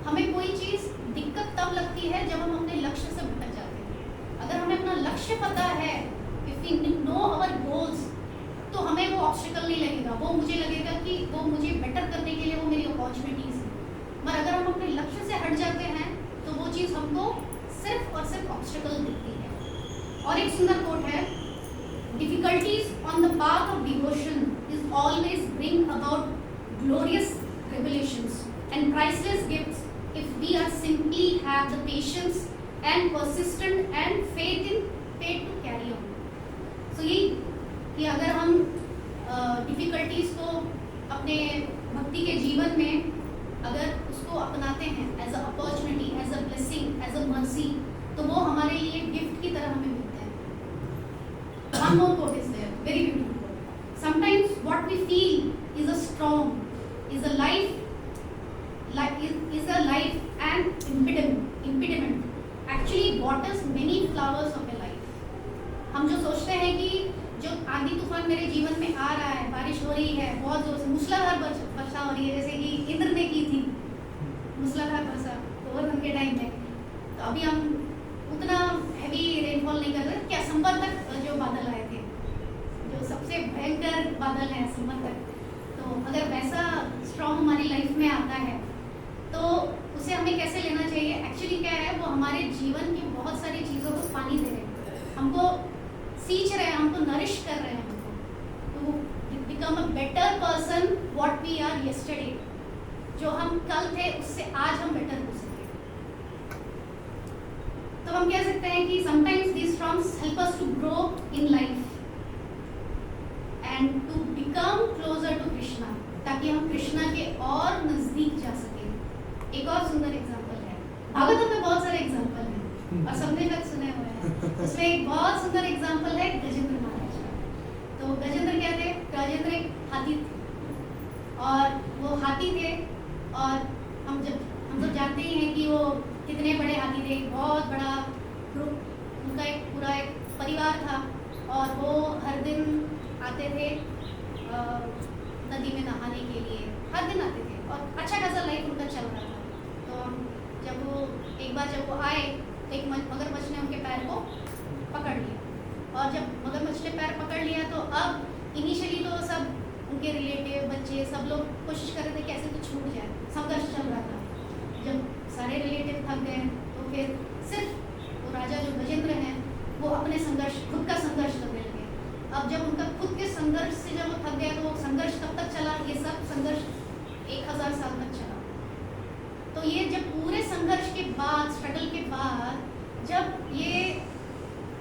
हमें कोई चीज़ दिक्कत तब लगती है जब हम अपने लक्ष्य से भटक जाते हैं। अगर हमें अपना लक्ष्य पता है, if we know our goals, तो हमें वो ऑब्स्टिकल नहीं लगेगा, वो मुझे लगेगा कि वो मुझे बेटर करने के लिए वो मेरी अपॉर्चुनिटीज़ है। मगर अगर हम अपने लक्ष्य से हट जाते हैं तो वो चीज़ हमको सिर्फ और सिर्फ ऑब्स्टिकल दिखती है। और एक सुंदर कोट है, difficulties on the path of devotion is always bring about glorious revelations and priceless gifts if we are simply have the patience and persistent and faith to carry on. So ये कि अगर हम difficulties को अपने भक्ति के जीवन में अगर उसको अपनाते हैं as a opportunity, as a blessing, as a mercy, तो वो हमारे लिए गिफ्ट की तरह हमें मिलते हैं। One more quote is there, very beautiful quote. Sometimes what we feel is a storm, is a life and impediment actually waters many flowers of your life. हम जो सोचते हैं कि जो आंधी तूफान मेरे जीवन में आ रहा है, बारिश हो रही है, बहुत जोर से मूसलाधार वर्षा हो रही है, जैसे कि इंद्र ने की थी मूसलाधार वर्षा गोवर्धन के टाइम में। तो अभी हम उतना हैवी रेनफॉल नहीं कर रहे। क्या संभव तक जो बादल आए थे, जो सबसे भयंकर बादल है संभव तक, तो अगर वैसा स्ट्रॉन्ग हमारी लाइफ में आता है तो उसे हमें कैसे लेना चाहिए? एक्चुअली क्या है, वो हमारे जीवन की बहुत सारी चीज़ों को पानी दे रहे हैं, हमको सींच रहे हैं, हमको नरिश कर रहे हैं, हमको to become a better person what we are yesterday. जो हम कल थे उससे आज हम बेटर हो सके। तो हम कह सकते हैं कि sometimes these storms help us to grow in life and to become closer to Krishna, ताकि हम कृष्णा के और नजदीक जा सके। एक और सुंदर एग्जांपल है, भागवतम में बहुत सारे एग्जांपल हैं और सबने तक सुने हुए हैं। उसमें एक बहुत सुंदर एग्जांपल है गजेंद्र महाराज का। तो गजेंद्र क्या थे? गजेंद्र एक हाथी थे और वो हाथी थे और हम सब जानते ही हैं कि वो कितने बड़े हाथी थे। बहुत बड़ा ग्रुप उनका एक पूरा एक परिवार था और वो हर दिन आते थे नदी में नहाने के लिए, हर दिन आते थे और अच्छा खासा लाइफ उनका चल रहा था। तो जब वो आए तो एक मगरमच्छ ने उनके पैर को पकड़ लिया और जब मगरमच्छ ने पैर पकड़ लिया तो अब इनिशियली तो सब उनके रिलेटिव बच्चे सब लोग कोशिश कर रहे थे कैसे तो छूट जाए, संघर्ष चल रहा था। जब सारे रिलेटिव थक गए तो फिर सिर्फ वो राजा जो गजेंद्र हैं वो अपने खुद का संघर्ष करने लगे। अब जब उनका खुद के संघर्ष से जब वो थक गया तो वो संघर्ष कब तक चला, ये सब संघर्ष 1000 साल तक चला। तो ये जब पूरे संघर्ष के बाद, स्ट्रगल के बाद, जब ये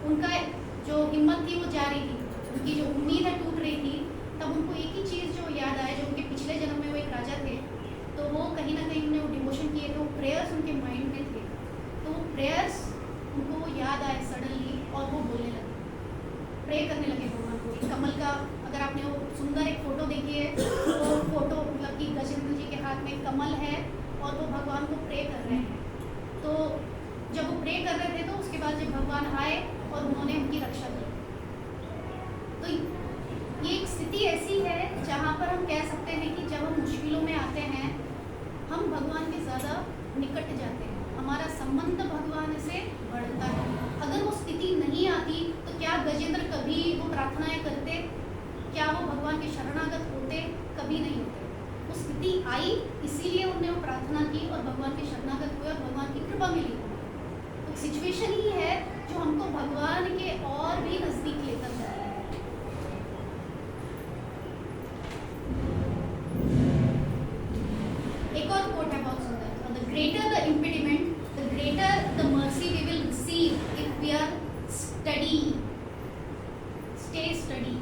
उनका जो हिम्मत थी वो जा रही थी, उनकी जो उम्मीद है टूट रही थी, तब उनको एक ही चीज़ जो याद आया, जो उनके पिछले जन्म में वो एक राजा थे, तो वो कहीं ना कहीं उन्होंने वो डिवोशन किए थे, वो प्रेयर्स उनके माइंड में थे, तो वो प्रेयर्स उनको वो याद आए सडनली और वो बोलने लगे, प्रे करने लगे भगवान को। एक कमल का, अगर आपने वो सुंदर एक फोटो देखी है तो फोटो मतलब कि गजेंद्र जी के हाथ में कमल है और वो भगवान को प्रे कर रहे हैं। तो जब वो प्रे कर रहे थे तो उसके बाद जब भगवान आए और उन्होंने उनकी रक्षा की। तो ये एक स्थिति ऐसी है जहाँ पर हम कह सकते हैं कि जब हम मुश्किलों में आते हैं हम भगवान के ज़्यादा निकट जाते हैं, हमारा संबंध भगवान से बढ़ता है। अगर वो स्थिति नहीं आती तो क्या गजेंद्र कभी वो प्रार्थनाएं करते, क्या वो भगवान के शरणागत होते? कभी नहीं होते। वो स्थिति आई इसीलिए उन्होंने वो प्रार्थना की और भगवान के शरणागत हुए और भगवान की कृपा मिली। तो सिचुएशन ही है जो हमको भगवान के और भी नज़दीक लेकर जाए। एक और कोट है बहुत सुंदर, the greater the impediment the greater the mercy we will receive if we are steady, stay steady.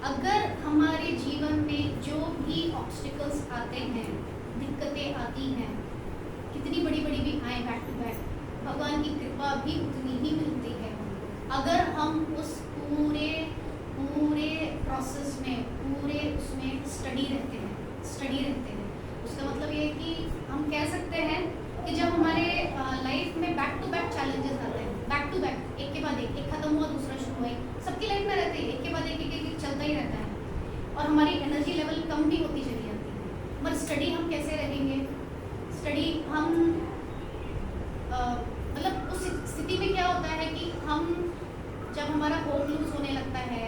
अगर हमारे जीवन में जो भी ऑब्स्टिकल्स आते हैं, दिक्कतें आती हैं, कितनी बड़ी बड़ी भी आए बैक टू बैक, भगवान की कृपा भी उतनी ही मिलती है अगर हम उस पूरे प्रोसेस में, पूरे उसमें स्टडी रहते हैं। उसका मतलब ये है कि हम कह सकते हैं कि जब हमारे लाइफ में बैक टू बैक चैलेंजेस आते हैं, बैक टू बैक, एक के बाद एक खत्म हुआ दूसरा शुरू हुआ, सबकी लाइफ में रहते हैं, एक के बाद एक चलता ही रहता है और हमारी एनर्जी लेवल कम भी होती चली जाती है। मगर स्टडी हम कैसे रहेंगे? स्टडी हम मतलब उस स्थिति में क्या होता है कि हम जब हमारा होप लूज होने लगता है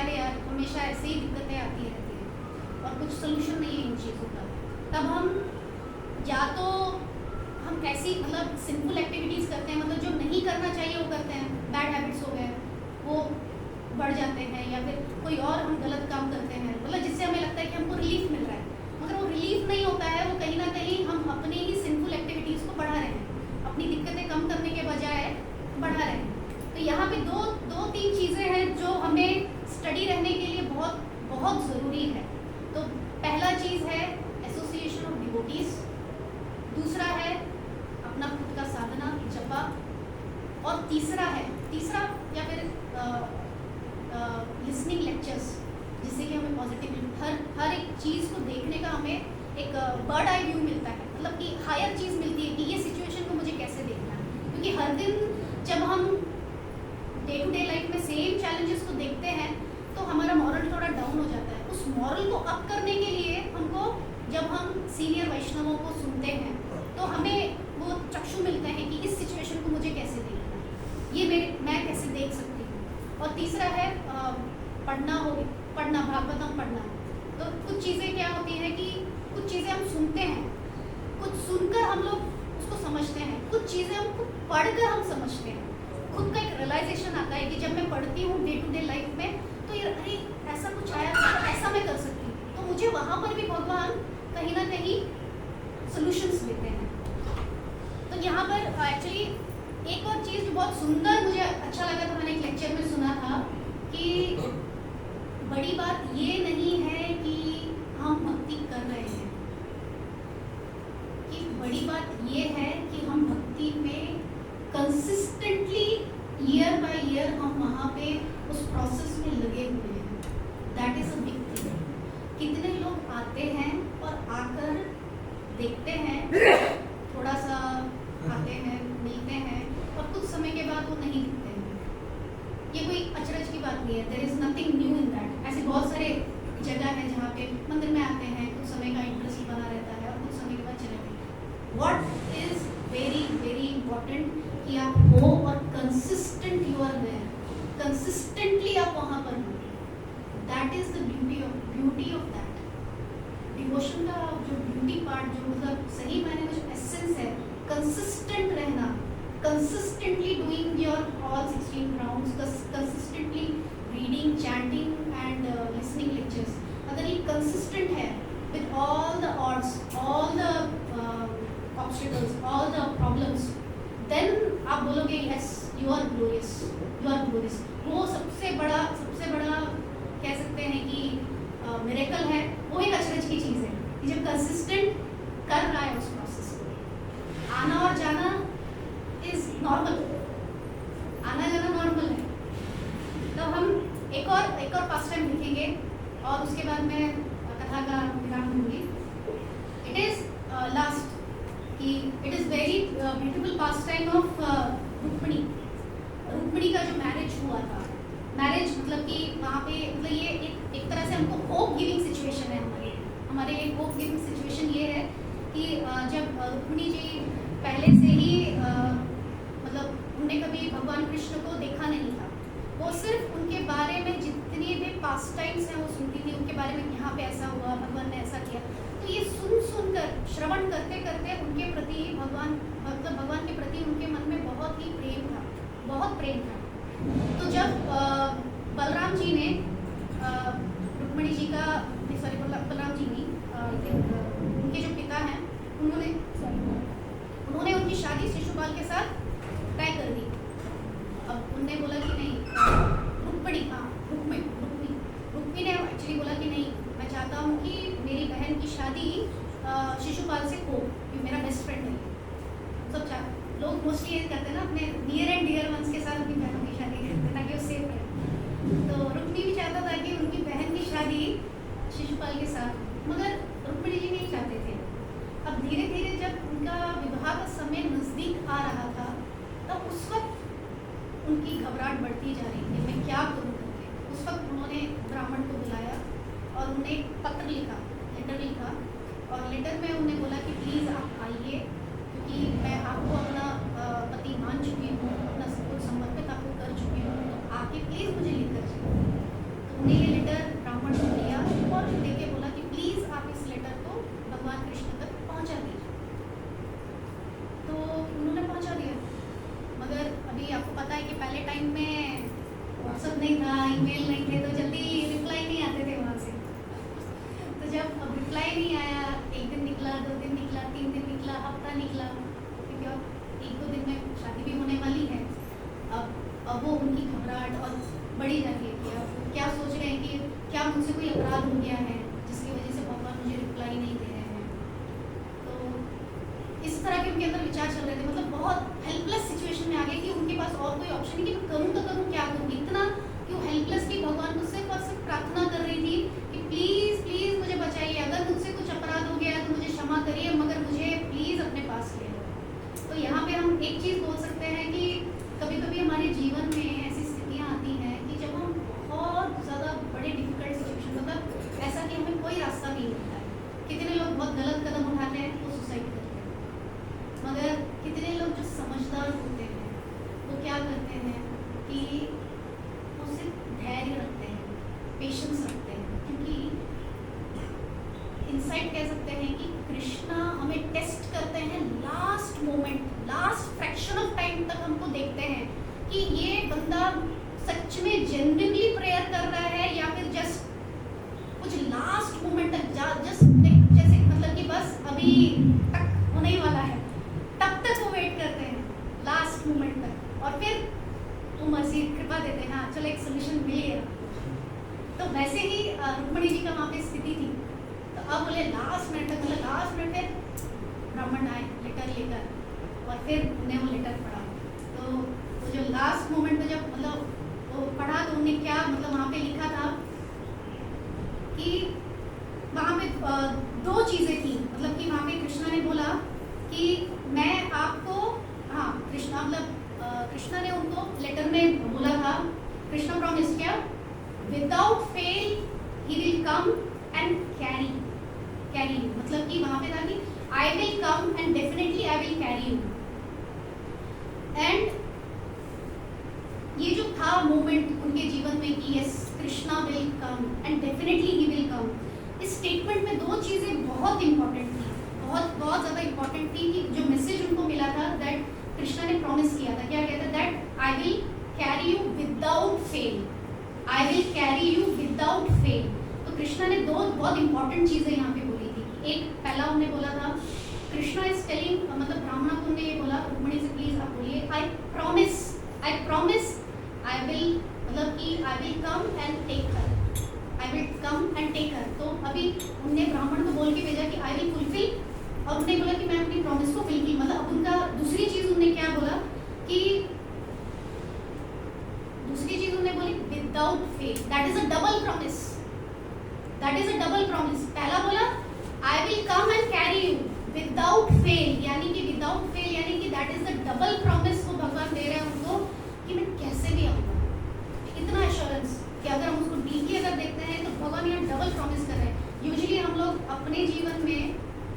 अरे यार हमेशा ऐसे ही दिक्कतें आती रहती हैं और कुछ सोल्यूशन नहीं है इन चीज़ों का, तब हम या तो हम ऐसी मतलब सिंपल एक्टिविटीज़ करते हैं, मतलब जो नहीं करना चाहिए वो करते हैं, बैड हैबिट्स हो गए वो बढ़ जाते हैं, या फिर कोई और हम गलत काम करते हैं, मतलब जिससे हमें लगता है कि हमको रिलीफ मिल रहा है, मगर वो रिलीफ नहीं होता है, वो कहीं ना कहीं हम अपनी ही सिंपल एक्टिविटीज़ को बढ़ा रहे हैं, अपनी दिक्कतें कम करने के बजाय बढ़ा रहे हैं। तो यहाँ पे दो तीन चीज़ें हैं जो हमें स्टडी रहने के लिए बहुत बहुत ज़रूरी है। तो पहला चीज़ है एसोसिएशन ऑफ डिवोटीज, दूसरा है अपना खुद का साधना जपा, और तीसरा या फिर लिसनिंग लेक्चर्स, जिससे कि हमें पॉजिटिव हर एक चीज़ को देखने का हमें एक बर्ड आई व्यू मिलता है, मतलब कि हायर चीज़ मिलती है कि ये सिचुएशन को मुझे कैसे देखना है। क्योंकि हर दिन जब हम डे टू डे लाइफ में सेम चैलेंजेस को देखते हैं तो हमारा मॉरल थोड़ा डाउन हो जाता है। उस मॉरल को अप करने के लिए हमको, जब हम सीनियर वैष्णवों को सुनते हैं तो हमें वो चक्षु मिलते हैं कि इस सिचुएशन को मुझे कैसे देखना है, ये मैं कैसे देख सकती हूँ। और तीसरा है पढ़ना भागवतम पढ़ना। तो कुछ चीज़ें क्या होती हैं कि कुछ चीज़ें हम सुनते हैं, कुछ सुनकर हम लोग उसको समझते हैं, कुछ चीज़ें हम खुद पढ़कर हम समझते हैं, खुद का एक रियलाइजेशन आता है कि जब मैं पढ़ती हूँ डे टू डे लाइफ में तो ये अरे ऐसा कुछ आया तो ऐसा मैं कर सकती हूँ, तो मुझे वहाँ पर भी भगवान कहीं ना कहीं सॉल्यूशंस देते हैं। तो यहाँ पर एक्चुअली एक और चीज़ जो बहुत सुंदर मुझे अच्छा लगा था, मैंने एक लेक्चर में सुना था कि बड़ी बात ये नहीं है कि हम भक्ति कर रहे हैं, कि बड़ी बात ये है कि हम भक्ति में कंसिस्टेंटली ईयर बाय ईयर हम वहाँ पे उस प्रोसेस में लगे हुए हैं। That is a big thing. कितने लोग आते हैं और आकर देखते हैं, थोड़ा सा आते हैं, मिलते हैं और कुछ समय के बाद वो कंसिस्टेंटली आप वहां पर हो, that is the beauty of that devotion का जो ब्यूटी पार्ट, जो मतलब सही मायने में जो एसेंस है, कंसिस्टेंट रहना, consistently doing your all 16 rounds, consistently reading, chanting and listening lectures, अगर ये कंसिस्टेंट है with all the odds, all the obstacles, all the problems, then आप बोलोगे yes you are glorious, you are glorious. वो सबसे बड़ा कह सकते हैं कि मिरेकल है, वो एक अचरज की चीज़ है कि जब कंसिस्टेंट कर रहा है उस प्रोसेस को। आना और जाना इज नॉर्मल, आना जाना नॉर्मल है। तो हम एक और पास्ट टाइम लिखेंगे और उसके बाद मैं कथा का विराम दूंगी। इट इज लास्ट कि it is very beautiful past time of Rukmini का जो मैरिज हुआ था। मैरिज मतलब कि वहाँ पे मतलब ये एक तरह से हमको होप गिविंग सिचुएशन है, हमारे एक होप गिविंग सिचुएशन ये है कि जब रुक्मिणी जी पहले से ही मतलब उन्होंने कभी भगवान कृष्ण को देखा नहीं था, वो सिर्फ उनके बारे में जितनी भी पास्ट टाइम्स हैं वो सुनती थी, उनके बारे में यहाँ पे ऐसा हुआ, भगवान ने ऐसा किया। तो ये सुन कर श्रवण करते करते उनके प्रति भगवान के प्रति उनके मन में बहुत ही प्रेम था, बहुत प्रेम था। तो जब बलराम जी ने रुक्मिणी जी का बलराम जी ने उनके जो पिता हैं उन्होंने उनकी शादी शिशुपाल के साथ तय कर दी। अब उनने बोला कि नहीं, रुक्मिणी ने एक्चुअली बोला कि नहीं, मैं चाहता हूँ कि मेरी बहन की शादी शिशुपाल से हो, क्योंकि मेरा बेस्ट फ्रेंड है। सब लोग मोस्टली ये करते हैं ना, अपने नियर एंड डियर वंस के साथ अपनी बहनों की शादी करते हैं ताकि वो सेफ रहे। तो रुक्मिणी भी चाहता था कि उनकी बहन की शादी शिशुपाल के साथ, मगर रुक्मिणी जी नहीं चाहते थे। अब धीरे धीरे जब उनका विवाह का समय नज़दीक आ रहा था, तब उस वक्त उनकी घबराहट बढ़ती जा रही थी, मैं क्या करूँ करके। उस वक्त उन्होंने ब्राह्मण को बुलाया और उन्हें एक पत्र लिखा, लेटर लिखा, और लेटर में उन्हें बोला कि प्लीज़ आप आइए, क्योंकि मैं आपको अपना पति मान चुकी हूँ, अपना सब कुछ समर्पित आपको कर चुकी हूँ, तो आके प्लीज़ मुझे लिखकर जाइए। तो उन्हें ये लेटर ब्राह्मण को दिया और देके बोला कि प्लीज़ आप इस लेटर को भगवान कृष्ण तक पहुँचा दीजिए। तो उन्होंने पहुँचा दिया, मगर अभी आपको पता है कि पहले टाइम में व्हाट्सअप नहीं था, ईमेल नहीं थे, तो जल्दी रिप्लाई नहीं आते थे वहाँ से। तो जब अब रिप्लाई नहीं आया, एक दिन निकला, 2 दिन निकला, 3 दिन निकला, हफ्ता निकला, क्योंकि अब 1-2 दिन में शादी भी होने वाली है। अब वो उनकी घबराहट और बढ़ी जाती है कि अब क्या सोच रहे हैं कि क्या मुझसे कोई अपराध हो गया है जिसकी वजह से भगवान मुझे रिप्लाई नहीं दे रहे हैं। तो इस तरह के उनके अंदर विचार चल रहे थे, मतलब बहुत हेल्पलेस सिचुएशन में आ गए कि उनके पास और कोई ऑप्शन नहीं कि मैं करूँ तो करूँ, क्या करूँ। इतना क्यों हेल्पलेस कि भगवान को सिर्फ और सिर्फ प्रार्थना कर रही थी कि प्लीज़ प्लीज़ मुझे बचाइए, अगर मुझसे कुछ अपराध हो गया तो मुझे क्षमा करिए, मगर मुझे प्लीज़ अपने पास ले लो। तो यहाँ पे हम एक चीज़ बोल सकते हैं कि कभी कभी हमारे जीवन में ऐसी स्थितियाँ आती हैं कि जब हम बहुत ज़्यादा बड़े डिफिकल्ट सिचुएशन, मतलब ऐसा कि हमें कोई रास्ता नहीं मिलता है। कितने लोग बहुत गलत कदम उठाते हैं, वो सुसाइड करते हैं, मगर कितने लोग जो समझदार होते हैं वो क्या करते हैं कि वो सिर्फ धैर्य रखते हैं, पेशेंस रखते हैं, क्योंकि इनसाइट कह सकते हैं कि कृष्णा हमें टेस्ट करते हैं last moment, last fraction of time तक हमको देखते हैं कि ये बंदा सच में जेन्युइनली प्रेयर कर रहा है या फिर जस्ट कुछ लास्ट मोमेंट तक जस्ट जैसे मतलब कि बस अभी तक होने ही वाला है, तब तक वो वेट करते हैं लास्ट मोमेंट तक, और फिर वो मर्जी कृपा देते हैं, हाँ चलो एक सोल्यूशन मिल गया। तो वैसे ही रुक्मिणी जी का वहाँ पे स्थिति थी। तो अब बोले लास्ट मिनट तक, मतलब लास्ट मिनट फिर ब्राह्मण आए लेटर लेकर और फिर उन्हें वो लेटर पढ़ा। तो वो जो लास्ट मोमेंट में जब मतलब वो पढ़ा तो उन्हें क्या मतलब वहाँ पे लिखा था कि वहाँ पे 2 चीज़ें थी, मतलब कि वहाँ पे कृष्णा ने बोला कि मैं आपको, हाँ कृष्णा मतलब कृष्णा ने उनको लेटर में बोला था, कृष्णा प्रॉमिस किया without fail he will come and carry you, मतलब कि वहाँ पे था कि I will come and definitely I will carry you. And ये जो था मोमेंट उनके जीवन में कि yes Krishna will come and definitely he will come. इस स्टेटमेंट में दो चीज़ें बहुत इंपॉर्टेंट थी, बहुत बहुत ज़्यादा इंपॉर्टेंट थी कि जो मैसेज उनको मिला था दैट कृष्णा ने प्रॉमिस किया था, क्या कहता, that I will carry you without fail, I will carry you without fail. तो कृष्णा ने दो बहुत इंपॉर्टेंट चीज़ें यहाँ पे बोली थी। एक पहला उन्होंने बोला था, कृष्णा इज टेलिंग, मतलब ब्राह्मणा को उन्होंने ये बोला, रुक्मिणी से प्लीज आप बोलिए, आई प्रॉमिस आई विल, मतलब कि I will come and take her, I will come and take her. तो अभी उनने ब्राह्मण को बोल के भेजा कि आई विल फुलफिल, और उन्होंने बोला कि मैं अपनी प्रॉमिस को फुलफिल, मतलब अब उनका दूसरी चीज उन्होंने क्या बोला कि दूसरी चीज उन्होंने बोली without fail, that is a double promise, that is a double promise. पहला बोला आई will come and carry you without fail, यानी कि विदाउट फेल यानी कि that is the double promise को भगवान दे रहे हैं उनको कि मैं कैसे भी आऊंगा। इतना एश्योरेंस कि अगर हम उसको डीपली अगर देखते हैं तो भगवान यहाँ डबल प्रॉमिस कर रहे हैं। यूजुअली हम लोग अपने जीवन में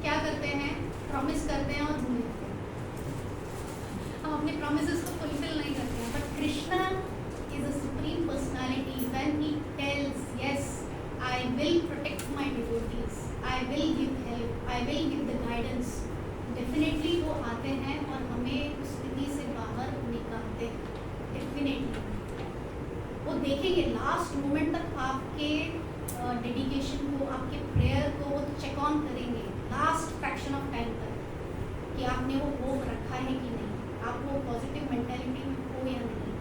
क्या करते हैं, प्रॉमिस करते हैं और भूल जाते हैं, हम अपने प्रॉमिसेस को फुलफिल नहीं करते हैं। But Krishna is a supreme personality, when he tells yes I will protect my devotees, I will give help, I will give the guidance, definitely वो आते हैं और हमें उस स्थिति से बाहर निकालते हैं। डेफिनेटली वो देखेंगे लास्ट मोमेंट तक आपके डेडिकेशन को, आपके प्रेयर को वो चेक ऑन करेंगे लास्ट फ्रैक्शन ऑफ टाइम तक कि आपने वो होप रखा है कि नहीं, आप वो पॉजिटिव मेंटालिटी में हो या नहीं।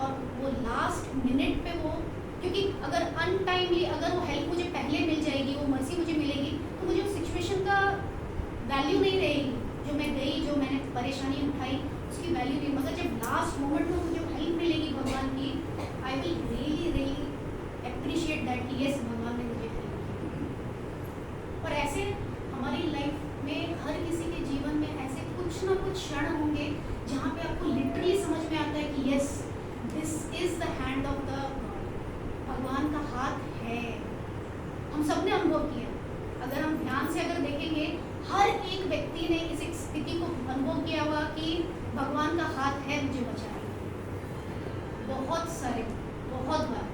और वो लास्ट मिनट पे वो, क्योंकि अगर अनटाइमली अगर वो हेल्प मुझे पहले मिल जाएगी, वो मर्सी मुझे मिलेगी, तो मुझे उस सिचुएशन का वैल्यू नहीं रहेगी, जो मैं गई, जो मैंने परेशानी उठाई उसकी वैल्यू नहीं। मगर जब लास्ट मोमेंट में मुझे हेल्प मिलेगी भगवान की, I will really appreciate that कि यस भगवान ने मुझे हेल्प की। और ऐसे हमारी लाइफ में हर किसी के जीवन में ऐसे कुछ ना कुछ क्षण होंगे जहाँ पे आपको लिटरली समझ में आता है कि yes this is the hand of the God, भगवान का हाथ है। हम सब ने अनुभव किया, अगर हम ध्यान से अगर देखेंगे हर एक व्यक्ति ने इस एक स्थिति को अनुभव किया हुआ कि भगवान का हाथ है मुझे बचाने, बहुत सारे, बहुत बार।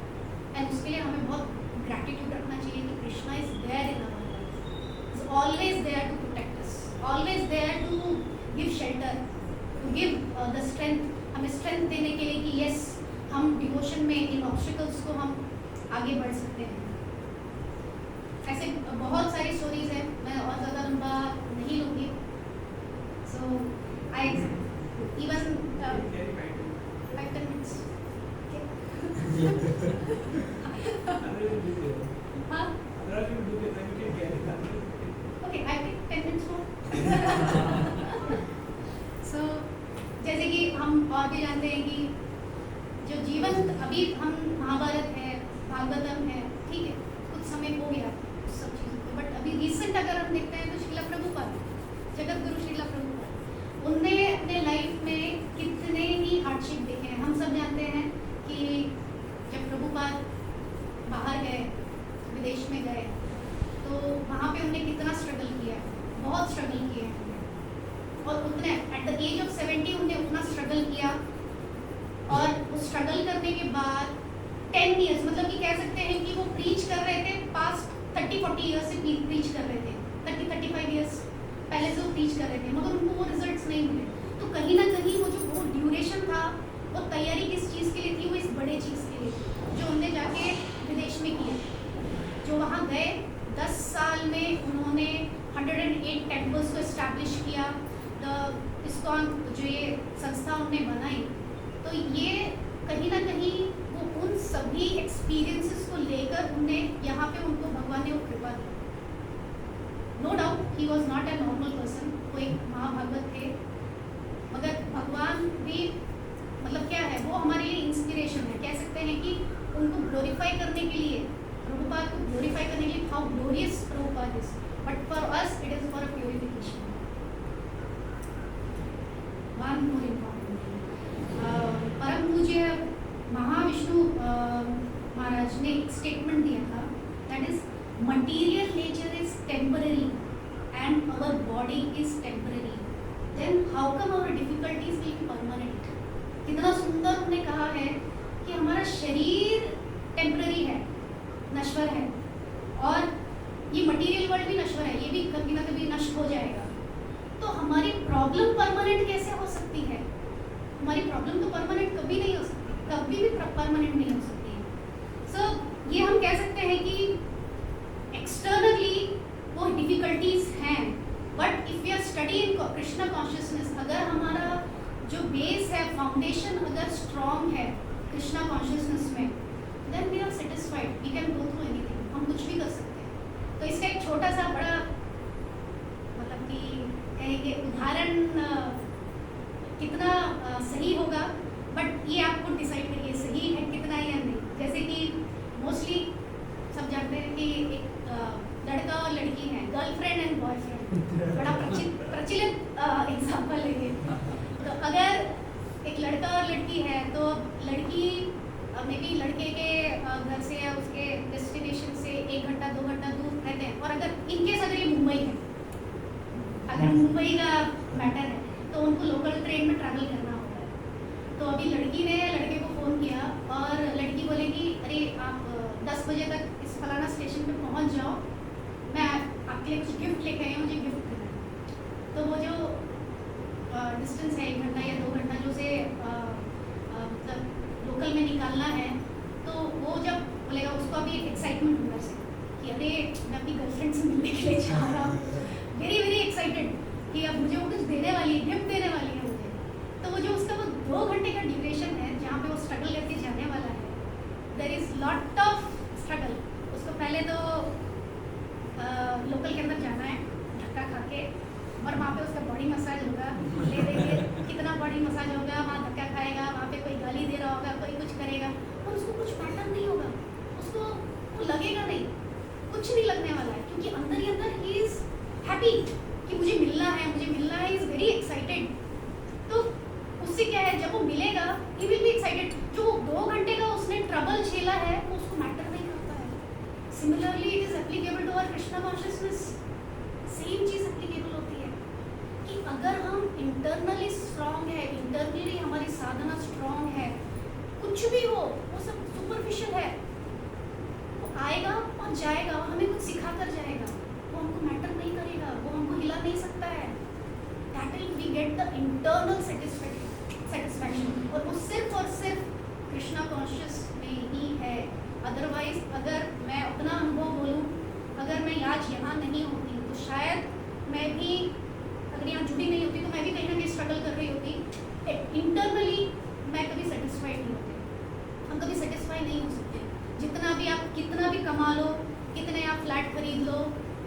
एंड उसके लिए हमें बहुत ग्रैटिट्यूड रखना चाहिए कि Krishna is there in our life, is always there to protect us, always there to give shelter, to give the strength, हमें स्ट्रेंथ देने के लिए कि यस हम डिवोशन में इन ऑब्स्टिकल्स को हम आगे बढ़ सकते हैं। ऐसे बहुत सारी स्टोरीज हैं, मैं और ज़्यादा लंबा नहीं लूँगी। सो आई इवन 5-10 minutes हाँ okay, I take 10 minutes more। सो जैसे कि हम और भी जानते हैं कि जो जीवन अभी हम महाभारत है, भागवतम है, ठीक है, कुछ समय हो गया उस सब चीज़ों को, बट अभी रिसेंट अगर हम देखते हैं तो श्रीला प्रभुपाद, जगत गुरु श्रीला प्रभुपाद, उनने अपने लाइफ में कितने ही हार्डशिप देखे हैं। हम सब जानते हैं कि जब प्रभुपाद बाहर गए, विदेश में गए, तो वहाँ पे उन्हें कितना स्ट्रगल किया, बहुत स्ट्रगल किया है। और उतने एट द एज ऑफ 70 उन्हें उतना स्ट्रगल किया, और उस स्ट्रगल करने के बाद 10 ईयर्स, मतलब कि कह सकते हैं कि वो प्रीच कर रहे थे, पास्ट 30-40 ईयर्स से प्रीच कर रहे थे, 30-35 ईयर्स पहले से वो प्रीच कर रहे थे, मगर उनको वो रिजल्ट्स नहीं मिले। तो कहीं ना कहीं वो जो वो ड्यूरेशन था, वो तैयारी किस चीज़ के लिए थी, वो इस बड़े चीज़ के लिए थी जो उन्होंने जाके विदेश में किया। जो वहाँ गए 10 साल में उन्होंने 108 टेम्पल्स को इस्टेब्लिश किया, द इस्कॉन जो ये संस्था उन्होंने बनाई। तो ये कहीं ना कहीं वो उन सभी एक्सपीरियंसेस को लेकर उन्हें यहाँ पे उनको भगवान ने वो कृपा दी। No doubt he was not a normal person, वो एक महाभागवत थे, मगर भगवान भी मतलब क्या है, वो हमारे लिए इंस्पिरेशन है। कह सकते हैं कि उनको ग्लोरीफाई करने के लिए, प्रभुपाद को ग्लोरीफाई करने के लिए, how glorious Prabhupada is, but for us it is for a purification. One more important, परम पूज्य महाविष्णु महाराज ने एक स्टेटमेंट दिया था, that is material nature is temporary and our body is temporary, then how come our difficulties will be permanent. कितना सुंदर उन्होंने कहा है कि हमारा शरीर कभी भी परमानेंट नहीं हो सकती है। सो ये हम कह सकते हैं कि एक्सटर्नली वो डिफिकल्टीज हैं, but if we are studying Krishna consciousness, अगर हमारा जो बेस है, फाउंडेशन अगर स्ट्रॉन्ग है कृष्णा कॉन्शियसनेस में, then we are satisfied, we can go through anything, हम कुछ भी कर सकते हैं। तो इसका एक छोटा सा बड़ा मतलब कि कहेंगे उदाहरण कितना सही होगा, बट ये आपको डिसाइड करिए सही है कितना या नहीं। जैसे कि मोस्टली सब जानते हैं कि एक लड़का और लड़की हैं, गर्लफ्रेंड एंड बॉयफ्रेंड, बड़ा प्रचलित एग्जाम्पल है ये। तो अगर एक लड़का और लड़की है तो लड़की मे बी लड़के के घर से या उसके डेस्टिनेशन से 1 घंटा 2 घंटा दूर रहते हैं, और अगर इनकेस अगर ये मुंबई है, अगर मुंबई का मैटर है तो उनको लोकल ट्रेन में ट्रैवल करना होता है। तो अभी लड़की ने लड़के को फ़ोन किया और लड़की बोलेगी अरे आप 10 बजे तक इस फलाना स्टेशन पे पहुंच जाओ, मैं आपके लिए कुछ गिफ्ट लेके आई हूँ, मुझे गिफ्ट करना है। तो वो जो डिस्टेंस है 1 घंटा या 2 घंटा जो से मतलब लोकल में निकालना है, तो वो जब बोलेगा उसको अभी एक एक्साइटमेंट होगा से कि अरे मैं अपनी गर्लफ्रेंड से मिलने के लिए जा रहा हूँ, वेरी वेरी एक्साइटेड कि अब मुझे वो कुछ देने वाली है, गिफ्ट देने वाली है मुझे। तो वो जो उसका वो 2 घंटे का ड्यूरेशन है जहाँ पे वो स्ट्रगल करके जाने वाला है, there is lot of struggle. उसको पहले तो लोकल के अंदर जाना है धक्का खा के, और वहाँ पे उसका बॉडी मसाज होगा, ले देंगे कितना बॉडी मसाज होगा, वहाँ धक्का खाएगा, वहाँ पे कोई गाली दे रहा होगा, कोई कुछ करेगा, और उसको कुछ मैटर नहीं होगा, उसको वो लगेगा नहीं, कुछ नहीं लगने वाला है, क्योंकि अंदर ही अंदर ही इज हैप्पी कि मुझे मिलना है, मुझे मिलना है, इज वेरी एक्साइटेड। तो उससे क्या है, जब वो मिलेगा ही विल बी एक्साइटेड। जो 2 घंटे का उसने ट्रबल झेला है वो उसको मैटर नहीं करता है। Similarly it is applicable to our Krishna consciousness, same चीज एप्लीकेबल होती है कि अगर हम इंटरनली स्ट्रांग है, इंटरनली हमारी साधना स्ट्रांग है, कुछ भी हो वो सब सुपरफिशियल है, वो आएगा और जाएगा, हमें कुछ सिखा कर जाएगा, वो हमको मैटर नहीं करेगा, वो हमको हिला नहीं सकता है। That will we get the internal satisfaction, और वो सिर्फ और सिर्फ कृष्णा कॉन्शियस में ही है। अदरवाइज अगर मैं अपना अनुभव बोलूँ, अगर मैं आज यहाँ नहीं होती तो शायद मैं भी, अगर यहाँ जुड़ी नहीं होती तो मैं भी कहीं ना कहीं स्ट्रगल कर रही होती। इंटरनली मैं कभी सेटिस्फाइड नहीं होती, हम कभी सेटिस्फाई नहीं हो सकते। जितना भी आप कितना भी कमा लो, कितने आप फ्लैट खरीद लो,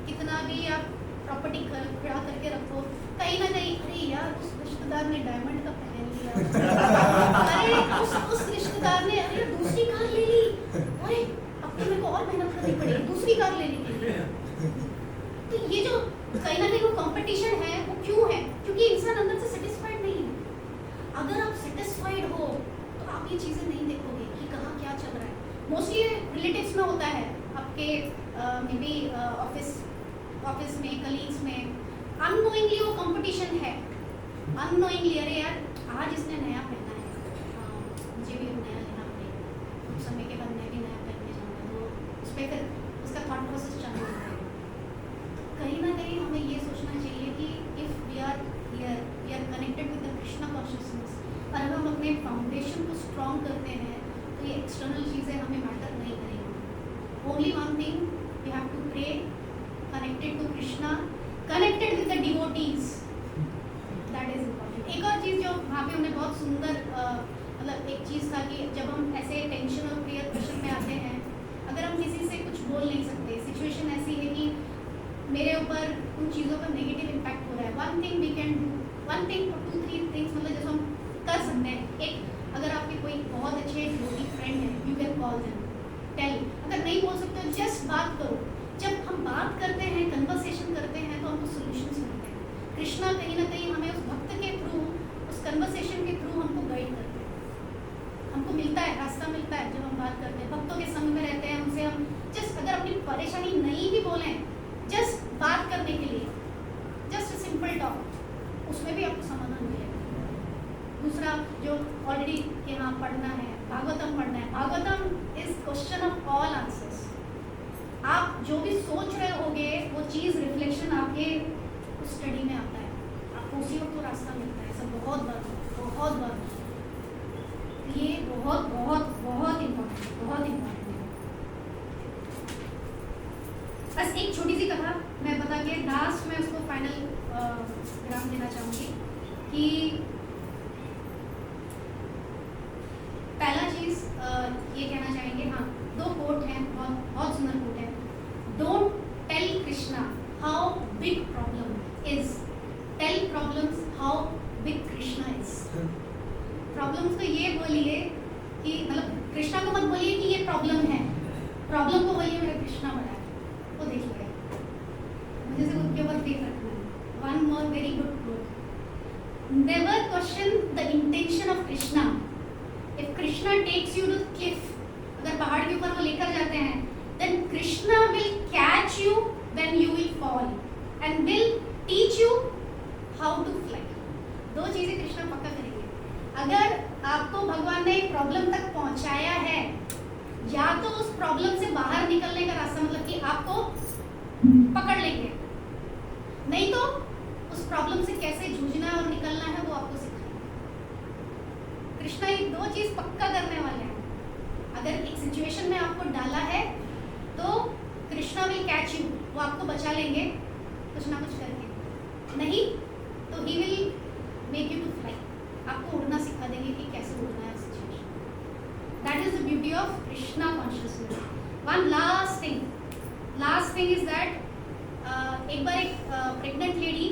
कितना भी आप प्रॉपर्टी खड़ा करके रखो, कहीं ना कहीं अरे यार उस रिश्तेदार ने डायमंड का पहन लिया, अरे उस रिश्तेदार ने अरे दूसरी कार ले ली, अरे अब तो मेरे को और मेहनत करनी पड़ेगी दूसरी कार लेने के लिए। तो ये जो कहीं ना कहीं वो कंपटीशन है, वो क्यों है? क्योंकि इंसान अंदर से सेटिस्फाइड नहीं है। अगर आप सेटिस्फाइड हो तो आप ये चीज़ें नहीं देखोगे कि कहाँ क्या चल रहा है। मोस्टली रिलेटिव्स में होता है, आपके मे बी ऑफिस में, कलीग्स में, अननोइंगली वो कंपटीशन है। अननोइंगली अरे यार आज इसने नया पहना है, मुझे भी नया लेना पड़ेगा, कुछ समय के बाद मैं भी नया पहनने जाऊँगा, तो उस पर फिर उसका थॉट प्रोसेस चालू होता है। कहीं ना कहीं हमें ये सोचना चाहिए कि if we are here, we are connected with the Krishna consciousness, और अगर हम अपने फाउंडेशन को स्ट्रॉन्ग करते हैं तो ये एक्सटर्नल चीज़ें हमें मैटर नहीं करेंगी। Only one thing we have to pray, connected to Krishna, connected with the devotees, that is important. एक और चीज़ जो वहाँ पे हमने बहुत सुंदर मतलब एक चीज़ था कि जब हम ऐसे टेंशन और प्रेयर प्रेशर में आते हैं, अगर हम किसी से कुछ बोल नहीं सकते, सिचुएशन ऐसी है कि मेरे ऊपर उन चीज़ों का नेगेटिव इम्पैक्ट हो रहा है, one thing we can do, one thing और 2-3 थिंग्स मतलब जैसे हम कर सकते हैं। एक, अगर आपके कोई बहुत अच्छे डिवोटी फ्रेंड है, you can call them, tell. अगर नहीं बोल सकते जस्ट बात करो। जब हम बात करते हैं, कन्वर्सेशन करते हैं, तो हमको सोल्यूशंस मिलते हैं। कृष्णा कहीं ना कहीं हमें उस भक्त के थ्रू, उस कन्वर्सेशन के थ्रू हमको गाइड करते हैं, हमको मिलता है, रास्ता मिलता है। जब हम बात करते हैं, भक्तों के संग में रहते हैं, उनसे हम जस्ट अगर अपनी परेशानी नहीं भी बोलें, जस्ट बात करने के लिए, जस्ट सिंपल टॉक, उसमें भी आपको समाधान मिलेगा। दूसरा जो ऑलरेडी कि हाँ पढ़ना है, भागवतम पढ़ना है। Bhagavatam is question of all answers. आप जो भी सोच रहे होगे वो चीज़ रिफ्लेक्शन आपके उस स्टडी में आता है, आपको उसी वक्त तो रास्ता मिलता है। सब बहुत बार ये बहुत बहुत लास्ट में उसको फाइनल विराम देना चाहूँगी कि पहला चीज़ ये कहना चाहेंगे, हाँ 2 कोट हैं, बहुत सुंदर कोट है। Don't tell Krishna how big problem is, tell problems how big Krishna is. Problems को ये बोलिए कि मतलब कृष्णा को मत बोलिए कि ये प्रॉब्लम है, प्रॉब्लम को बोलिए मेरा कृष्णा बड़ा है, वो देखिएगा। मुझे सिर्फ उनके ऊपर फेथ रखना है। One more very good quote, never question the intention of Krishna. If Krishna takes you to cliff, अगर पहाड़ के ऊपर वो लेकर जाते हैं, then Krishna will catch you when you will fall and will teach you how to fly. 2 चीजें कृष्णा पक्का करेंगे। अगर आपको भगवान ने एक प्रॉब्लम तक पहुंचाया है, या तो उस प्रॉब्लम से बाहर निकलने का रास्ता, मतलब कि आपको पकड़ लेंगे, नहीं तो उस प्रॉब्लम से कैसे जूझना है और निकलना है वो आपको सिखाएंगे। कृष्णा ये 2 चीज पक्का करने वाले हैं। अगर एक सिचुएशन में आपको डाला है तो कृष्णा विल कैच यू, वो आपको बचा लेंगे कुछ ना कुछ करके, नहीं तो ही will make you to fly, आपको उड़ना सिखा देंगे कि कैसे उड़ना है situation. That is the beauty of Krishna consciousness. One last thing is that एक बार एक प्रेग्नेंट लेडी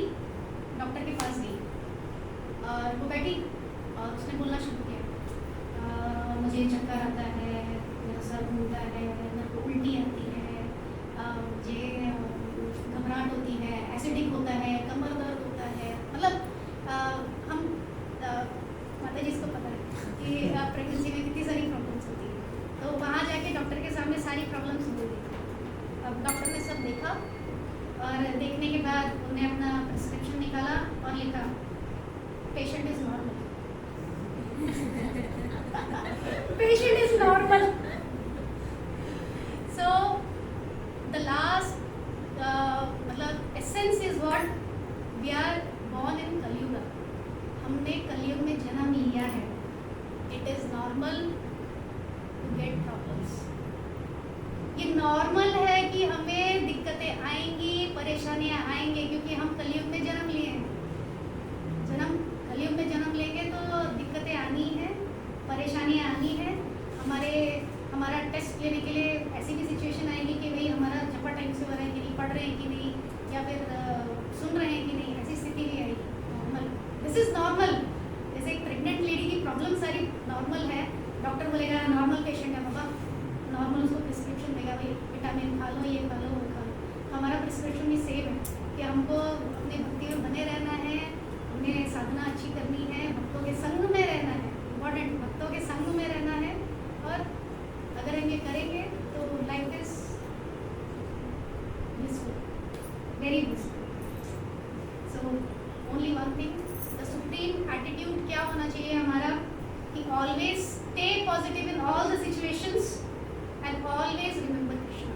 डॉक्टर के पास गई और वो बैठी और उसने बोलना शुरू किया, मुझे चक्कर आता है, मेरा सर घूमता है, मेरे को उल्टी आती है, मुझे घबराहट होती है, एसिडिक होता है, कमर दर्द होता है। मतलब हम माता जी इसको पता है कि प्रेगनेंसी में कितनी सारी प्रॉब्लम्स होती है। तो वहाँ जाके डॉक्टर के सामने सारी प्रॉब्लम्स बोल दी। अब डॉक्टर ने सब देखा और देखने के बाद उन्हें अपना प्रिस्क्रिप्शन निकाला और लिखा, patient is normal. Patient is normal. So the last मतलब essence is what we are born in Kalyug. हमने कलयुग में जन्म लिया है। It is normal to get problems. ये नॉर्मल है कि हमें दिक्कतें आएंगी, परेशानियां आएंगी, क्योंकि हम कलयुग में जन्म लिए हैं। कलयुग में जन्म लेंगे तो दिक्कतें आनी है, परेशानियां आनी है। हमारा टेस्ट लेने के लिए ऐसी भी सिचुएशन आएगी कि भाई हमारा जपा टाइम से हो रहा है कि नहीं, पढ़ रहे हैं कि नहीं, या फिर सुन रहे हैं कि नहीं, ऐसी स्थिति भी आएगी। Normal, this is normal. जैसे एक प्रेग्नेंट लेडी की प्रॉब्लम सारी नॉर्मल है, डॉक्टर बोलेगा नॉर्मल पेशेंट है बाबा, नॉर्मल उसको प्रिस्क्रिप्शन देगा, भाई विटामिन खा लो, ये खा लो, वो खा लो। हमारा प्रिस्क्रिप्शन भी सेम है कि हमको अपनी भक्ति में बने रहना है, हमें साधना अच्छी करनी है, भक्तों के संग में रहना है। इम्पॉर्टेंट, भक्तों के संग में रहना है। और अगर हम ये करेंगे तो life is blissful, very blissful. So only one thing, the supreme attitude क्या होना चाहिए हमारा, कि always stay positive in all the situations and always remember Krishna.